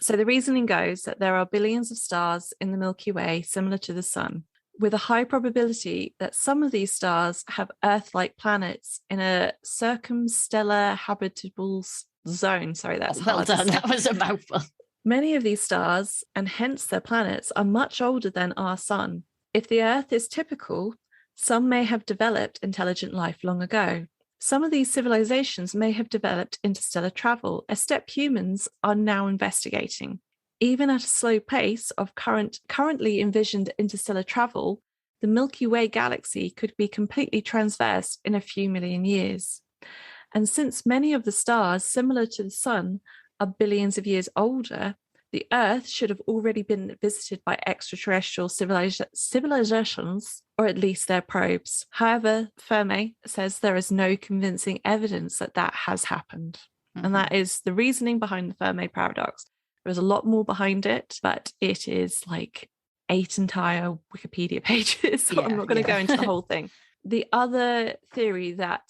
So the reasoning goes that there are billions of stars in the Milky Way similar to the sun, with a high probability that some of these stars have Earth-like planets in a circumstellar habitable zone. Sorry, that's well hard done. to say. That was a mouthful. Many of these stars, and hence their planets, are much older than our sun. If the Earth is typical, some may have developed intelligent life long ago. Some of these civilizations may have developed interstellar travel, a step humans are now investigating. Even at a slow pace of currently envisioned interstellar travel, the Milky Way galaxy could be completely transversed in a few million years. And since many of the stars, similar to the sun, are billions of years older, the Earth should have already been visited by extraterrestrial civilizations, or at least their probes. However, Fermi says there is no convincing evidence that that has happened. Mm-hmm. And that is the reasoning behind the Fermi paradox. There's a lot more behind it, but it is like 8 entire Wikipedia pages, so I'm not going to go into the whole thing. The other theory that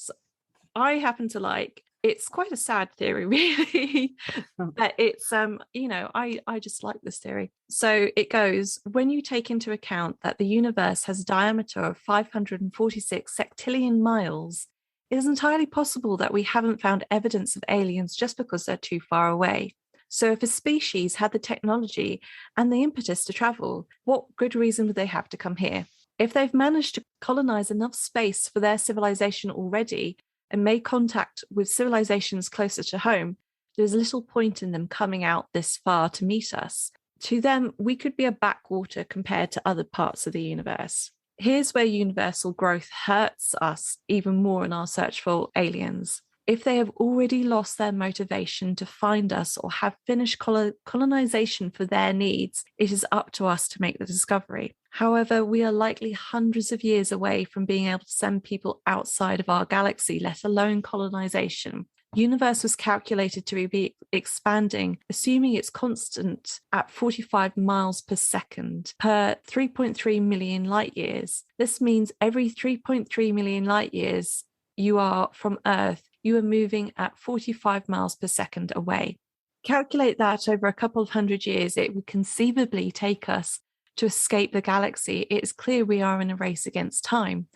I happen to like, it's quite a sad theory, really, but it's I just like this theory. So it goes, when you take into account that the universe has a diameter of 546 sextillion miles, it is entirely possible that we haven't found evidence of aliens just because they're too far away. So if a species had the technology and the impetus to travel, what good reason would they have to come here? If they've managed to colonize enough space for their civilization already and made contact with civilizations closer to home, there's little point in them coming out this far to meet us. To them, we could be a backwater compared to other parts of the universe. Here's where universal growth hurts us even more in our search for aliens. If they have already lost their motivation to find us or have finished colonization for their needs, it is up to us to make the discovery. However, we are likely hundreds of years away from being able to send people outside of our galaxy, let alone colonization. The universe was calculated to be expanding, assuming it's constant at 45 miles per second per 3.3 million light years. This means every 3.3 million light years you are from Earth, you are moving at 45 miles per second away. Calculate that over a couple of hundred years, it would conceivably take us to escape the galaxy. It is clear we are in a race against time.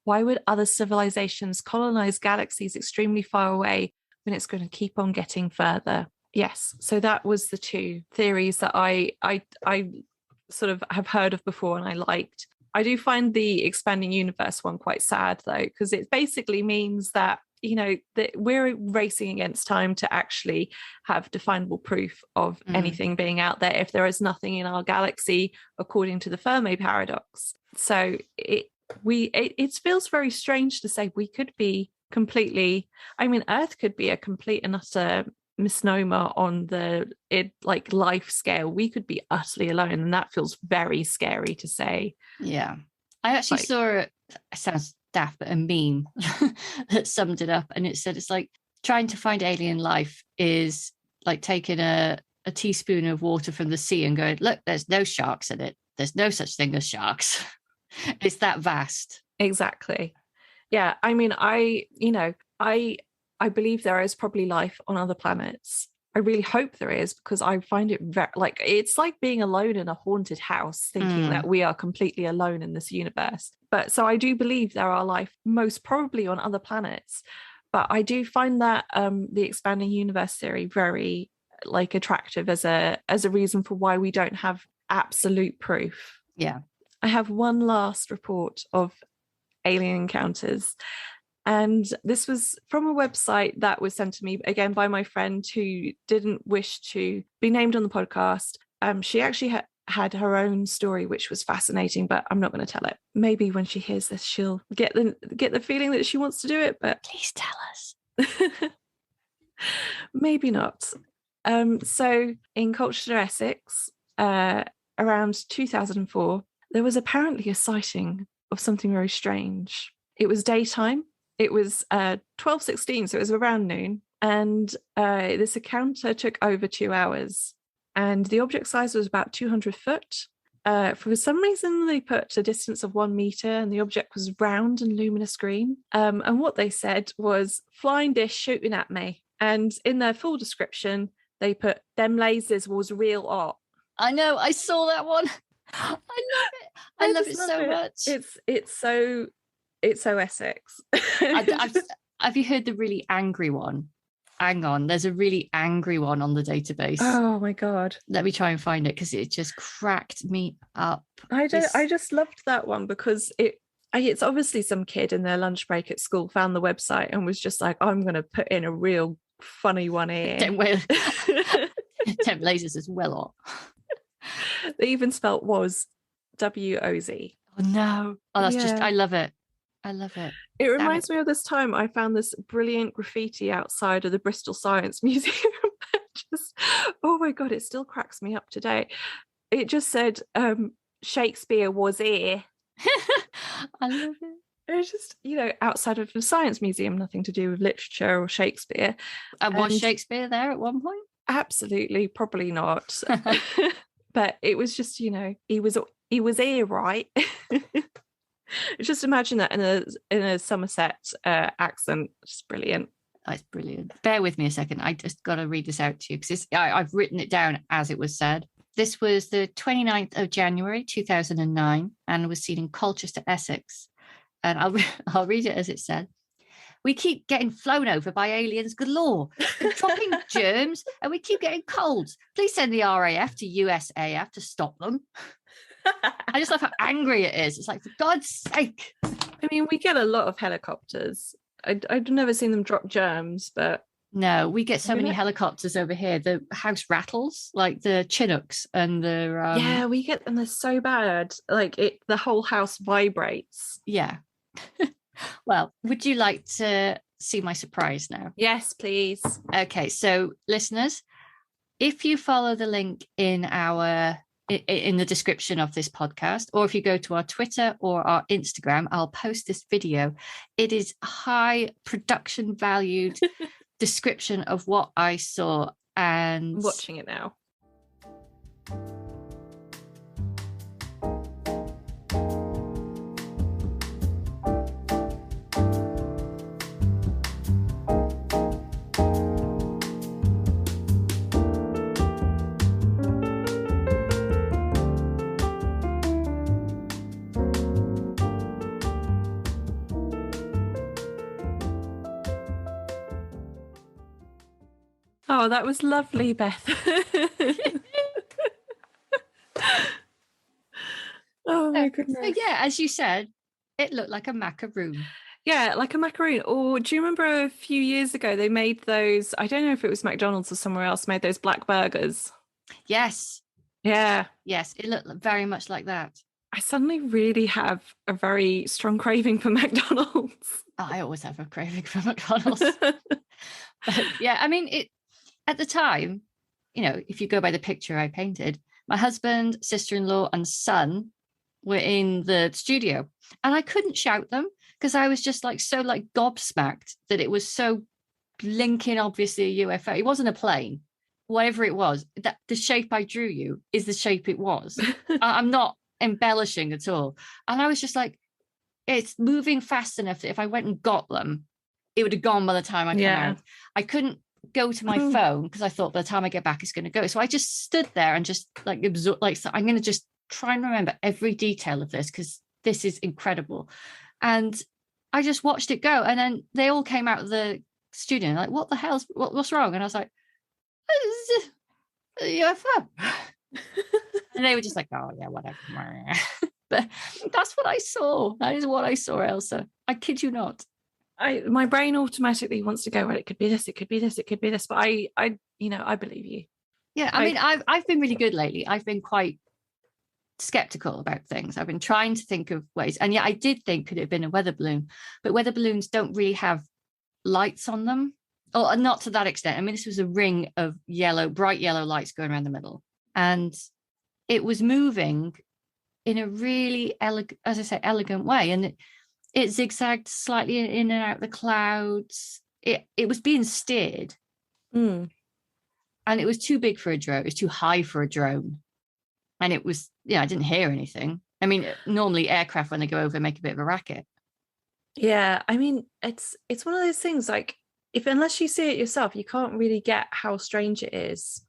Why would other civilizations colonize galaxies extremely far away when it's going to keep on getting further? Yes, so that was the two theories that I sort of have heard of before and I liked. I do find the expanding universe one quite sad though, because it basically means that that we're racing against time to actually have definable proof of anything being out there if there is nothing in our galaxy according to the Fermi paradox. So it feels very strange to say we could be completely, Earth could be a complete and utter misnomer on the life scale. We could be utterly alone, and that feels very scary to say. Yeah, I actually saw it sounds daft, but a meme that summed it up, and it said it's like trying to find alien life is like taking a teaspoon of water from the sea and going, look, there's no sharks in it, there's no such thing as sharks. It's that vast. Exactly. Yeah, I believe there is probably life on other planets. I really hope there is, because I find it it's like being alone in a haunted house, thinking that we are completely alone in this universe. But so I do believe there are life most probably on other planets. But I do find that the expanding universe theory very attractive as a reason for why we don't have absolute proof. Yeah. I have one last report of alien encounters. And this was from a website that was sent to me, again, by my friend who didn't wish to be named on the podcast. She actually had her own story, which was fascinating, but I'm not going to tell it. Maybe when she hears this, she'll get the feeling that she wants to do it, but please tell us. Maybe not. So in Colchester, Essex, around 2004, there was apparently a sighting of something very strange. It was daytime. It was 12:16, so it was around noon. And this encounter took over 2 hours. And the object size was about 200 foot. For some reason, they put a distance of 1 meter, and the object was round and luminous green. And what they said was, flying dish shooting at me. And in their full description, they put them lasers was real art. I know, I saw that one. I love it. I love it so much. It's so Essex. Have you heard the really angry one? Hang on, there's a really angry one on the database. Oh my god. Let me try and find it because it just cracked me up. I just loved that one because it's obviously some kid in their lunch break at school found the website and was just like, I'm going to put in a real funny one here. 10 lasers as well. They even spelt was WOZ. Oh no. Oh, that's just, I love it. I love it. It reminds me of this time I found this brilliant graffiti outside of the Bristol Science Museum. Just, oh my God, it still cracks me up today. It just said, Shakespeare was here. I love it. It was just, outside of the Science Museum, nothing to do with literature or Shakespeare. And was Shakespeare there at one point? Absolutely, probably not. But it was just, he was here, right? Just imagine that in a Somerset accent. It's brilliant. That's brilliant. Bear with me a second. I just got to read this out to you because I've written it down as it was said. This was the 29th of January, 2009, and was seen in Colchester, Essex. And I'll read it as it said. We keep getting flown over by aliens galore, dropping germs, and we keep getting colds. Please send the RAF to USAF to stop them. I just love how angry it is. It's like, for God's sake. I mean, we get a lot of helicopters. I've never seen them drop germs, but... No, we get so many helicopters over here. The house rattles, like the Chinooks and the... Yeah, we get them. They're so bad. Like, the whole house vibrates. Yeah. Well, would you like to see my surprise now? Yes, please. Okay, so listeners, if you follow the link in the description of this podcast, or if you go to our Twitter or our Instagram, I'll post this video. It is high production valued description of what I saw, and I'm watching it now. Oh, that was lovely, Beth. Oh my goodness. So yeah, as you said, it looked like a macaroon. Yeah, like a macaroon. Or do you remember a few years ago they made those, I don't know if it was McDonald's or somewhere else, made those black burgers? Yes. Yeah. Yes, it looked very much like that. I suddenly really have a very strong craving for McDonald's. I always have a craving for McDonald's. But yeah, I mean, at the time, if you go by the picture I painted, my husband, sister-in-law, and son were in the studio, and I couldn't shout them because I was just so gobsmacked that it was so blinking obviously a UFO. It wasn't a plane, whatever it was. That the shape I drew you is the shape it was. I'm not embellishing at all. And I was just like, it's moving fast enough that if I went and got them, it would have gone by the time I came out. I couldn't go to my phone because I thought by the time I get back it's going to go. So I just stood there and just absorb, so I'm going to just try and remember every detail of this because this is incredible. And I just watched it go, and then they all came out of the studio like, what the hell's what's wrong? And I was like, it's a UFO. And they were just like, oh yeah, whatever. But that's what I saw. That is what I saw, Elsa. I kid you not. My brain automatically wants to go, well, it could be this, it could be this, it could be this. But I believe you. Yeah, I mean, I've been really good lately. I've been quite skeptical about things. I've been trying to think of ways. And yeah, I did think could it have been a weather balloon, but weather balloons don't really have lights on them, or not to that extent. I mean, this was a ring of bright yellow lights going around the middle, and it was moving in a really elegant way, and it zigzagged slightly in and out of the clouds. It was being steered, and it was too big for a drone. It was too high for a drone, and it was I didn't hear anything. I mean, normally aircraft when they go over make a bit of a racket. Yeah, I mean, it's one of those things like if unless you see it yourself, you can't really get how strange it is.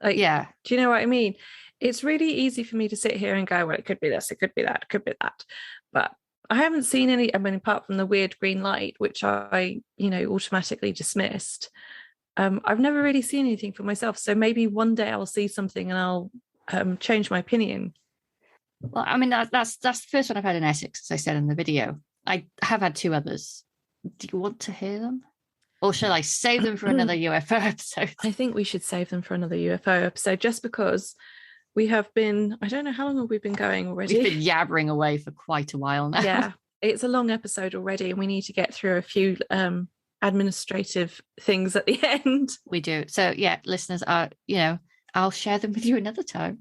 Like, Yeah. do you know what I mean? It's really easy for me to sit here and go, well, it could be this, it could be that, it could be that. But I haven't seen any, I mean, apart from the weird green light, which I, automatically dismissed. I've never really seen anything for myself. So maybe one day I'll see something and I'll change my opinion. Well, I mean, that's the first one I've had in Essex, as I said in the video. I have had 2 others. Do you want to hear them? Or shall I save them for another UFO episode? I think we should save them for another UFO episode, just because we have been, I don't know, how long have we been going already? We've been yabbering away for quite a while now. Yeah, it's a long episode already, and we need to get through a few administrative things at the end. We do. So yeah, listeners are, I'll share them with you another time.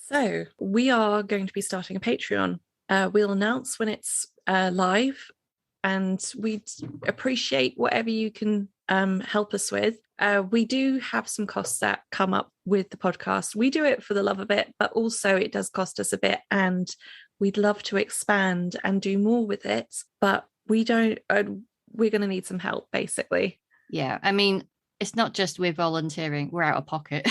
So we are going to be starting a Patreon. We'll announce when it's live, and we'd appreciate whatever you can help us with. We do have some costs that come up with the podcast. We do it for the love of it, but also it does cost us a bit, and we'd love to expand and do more with it, but we don't. We're going to need some help, basically. Yeah, I mean, it's not just we're volunteering, we're out of pocket.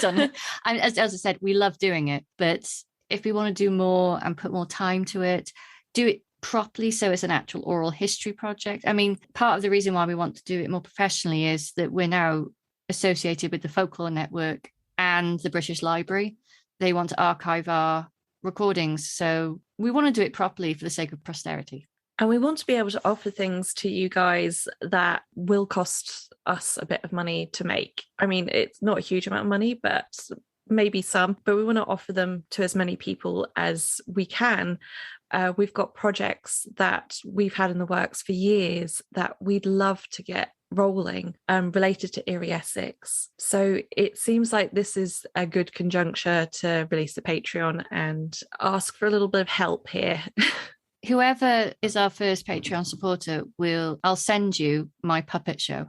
And as I said, we love doing it, but if we want to do more and put more time to it, do it properly so it's an actual oral history project. I mean, part of the reason why we want to do it more professionally is that we're now associated with the Folklore Network and the British Library. They want to archive our recordings, so we want to do it properly for the sake of posterity. And we want to be able to offer things to you guys that will cost us a bit of money to make. I mean, it's not a huge amount of money, but maybe some, but we want to offer them to as many people as we can. We've got projects that we've had in the works for years that we'd love to get rolling, related to Eerie Essex. So it seems like this is a good conjuncture to release the Patreon and ask for a little bit of help here. Whoever is our first Patreon supporter, I'll send you my puppet show.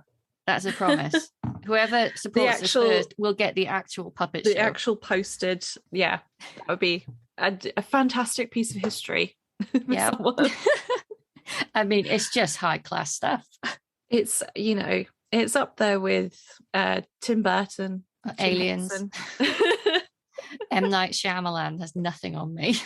That's a promise. Whoever supports us first will get the actual puppet show. The actual posted, yeah. That would be a fantastic piece of history. Yeah. I mean, it's just high class stuff. It's, it's up there with Tim Burton. Aliens. M. Night Shyamalan has nothing on me.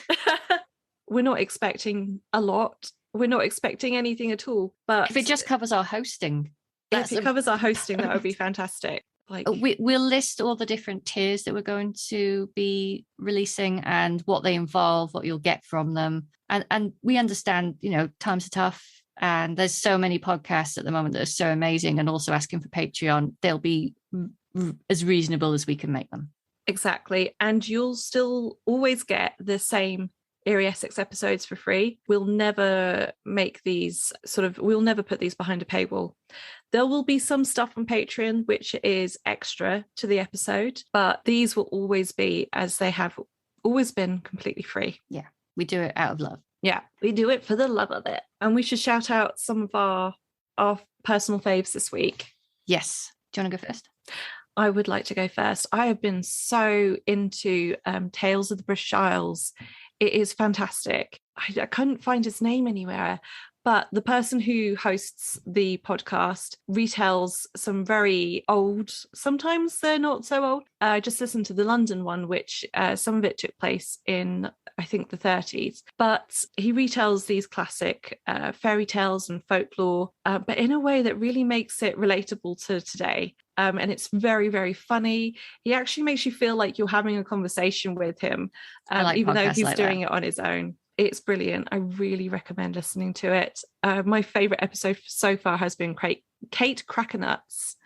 We're not expecting a lot. We're not expecting anything at all. But if it just covers our hosting. If it covers our hosting, that would be fantastic. Like, we'll list all the different tiers that we're going to be releasing and what they involve, what you'll get from them. And we understand, times are tough. And there's so many podcasts at the moment that are so amazing, and also asking for Patreon. They'll be as reasonable as we can make them. Exactly. And you'll still always get the same Eerie Essex episodes for free. We'll never make these we'll never put these behind a paywall. There will be some stuff on Patreon which is extra to the episode, but these will always be, as they have always been, completely free. Yeah, we do it out of love. Yeah, we do it for the love of it. And we should shout out some of our personal faves this week. Yes. Do you want to go first? I would like to go first. I have been so into Tales of the British Isles. It is fantastic. I couldn't find his name anywhere, but the person who hosts the podcast retells some very old, sometimes they're not so old. I just listened to the London one, which some of it took place in, I think, the 30s. But he retells these classic fairy tales and folklore, but in a way that really makes it relatable to today. And it's very, very funny. He actually makes you feel like you're having a conversation with him, even though he's doing it on his own. It's brilliant. I really recommend listening to it. My favourite episode so far has been Kate Crackernuts.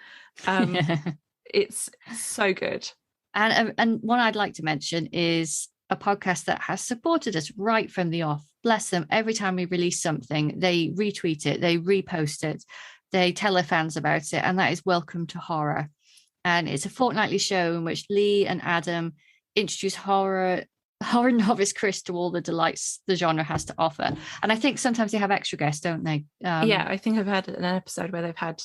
It's so good. And one I'd like to mention is a podcast that has supported us right from the off. Bless them. Every time we release something, they retweet it, they repost it, they tell their fans about it, and that is Welcome to Horror. And it's a fortnightly show in which Lee and Adam introduce horror novice Chris to all the delights the genre has to offer. And I think sometimes they have extra guests, don't they? Yeah, I think I've had an episode where they've had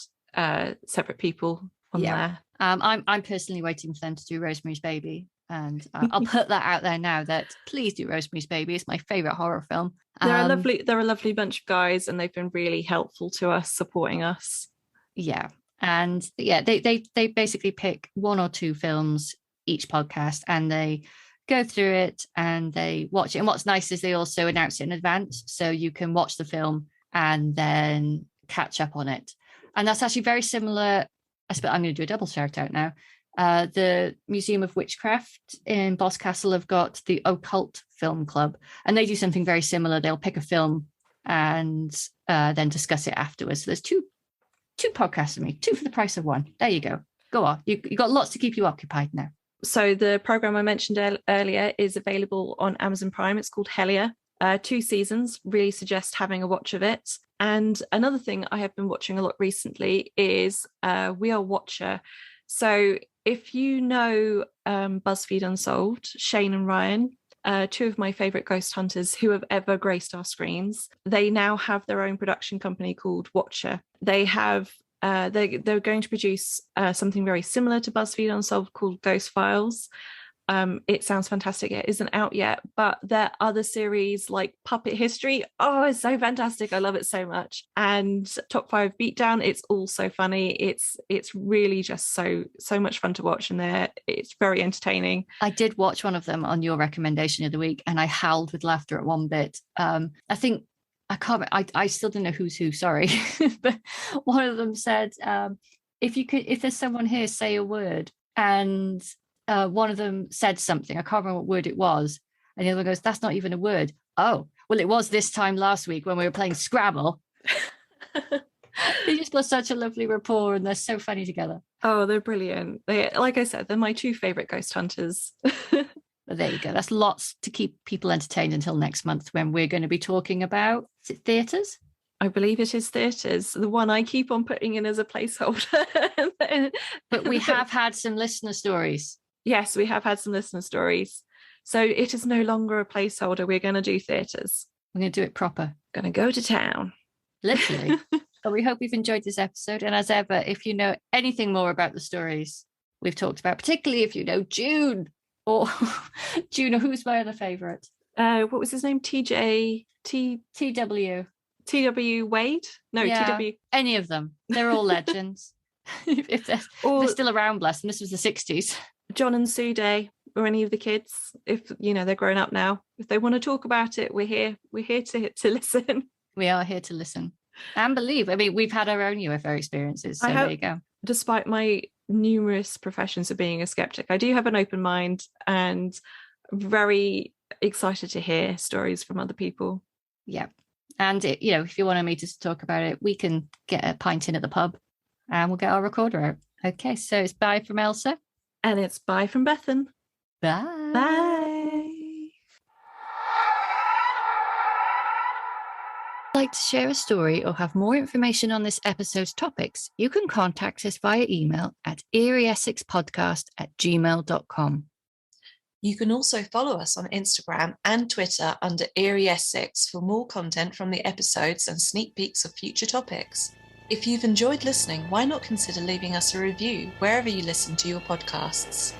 separate people on there. I'm personally waiting for them to do Rosemary's Baby. And I'll put that out there now that please do Rosemary's Baby. It's my favorite horror film. They're a lovely bunch of guys, and they've been really helpful to us, supporting us. Yeah. And yeah, they basically pick one or two films each podcast, and they go through it and they watch it. And what's nice is they also announce it in advance, so you can watch the film and then catch up on it. And that's actually very similar. I'm going to do a double shout out now. The Museum of Witchcraft in Boscastle have got the Occult Film Club, and they do something very similar. They'll pick a film and then discuss it afterwards. So there's two podcasts for me, two for the price of one. There you go. Go on. You got lots to keep you occupied now. So the program I mentioned earlier is available on Amazon Prime. It's called Hellier. 2 seasons. Really suggest having a watch of it. And another thing I have been watching a lot recently is We Are Watcher. So if you know BuzzFeed Unsolved, Shane and Ryan, 2 of my favorite ghost hunters who have ever graced our screens, they now have their own production company called Watcher. They have they're going to produce something very similar to BuzzFeed Unsolved called Ghost Files. It sounds fantastic. It isn't out yet, but their other series like Puppet History, oh, it's so fantastic. I love it so much. And Top 5 Beatdown, it's all so funny. It's really just so much fun to watch, and it's very entertaining. I did watch one of them on your recommendation of the week, and I howled with laughter at one bit. I think I still don't know who's who, sorry. But one of them said, if there's someone here, say a word. And one of them said something. I can't remember what word it was. And the other one goes, that's not even a word. Oh, well, it was this time last week when we were playing Scrabble. They just got such a lovely rapport, and they're so funny together. Oh, they're brilliant. Like I said, they're my 2 favorite ghost hunters. But there you go. That's lots to keep people entertained until next month, when we're going to be talking about, is it theatres? I believe it is theatres, the one I keep on putting in as a placeholder. But we have had some listener stories. Yes, we have had some listener stories. So it is no longer a placeholder. We're going to do theatres. We're going to do it proper. Going to go to town. Literally. But we hope you've enjoyed this episode. And as ever, if you know anything more about the stories we've talked about, particularly if you know June, or June, or who's my other favourite? What was his name? TW Wade? No, yeah, TW. Any of them. They're all legends. if they're still around, bless them. This was the 60s. John and Sue Day, or any of the kids, if they're grown up now. If they want to talk about it, we're here. We're here to listen. We are here to listen and believe. I mean, we've had our own UFO experiences. So there you go. Despite my numerous professions of being a skeptic, I do have an open mind, and very excited to hear stories from other people. Yeah. And if you wanted me to talk about it, we can get a pint in at the pub and we'll get our recorder out. Okay, so it's bye from Elsa. And it's bye from Bethan. Bye. Bye. Like to share a story or have more information on this episode's topics, you can contact us via email at eerieessexpodcast@gmail.com. You can also follow us on Instagram and Twitter under Eerie Essex for more content from the episodes and sneak peeks of future topics. If you've enjoyed listening, why not consider leaving us a review wherever you listen to your podcasts?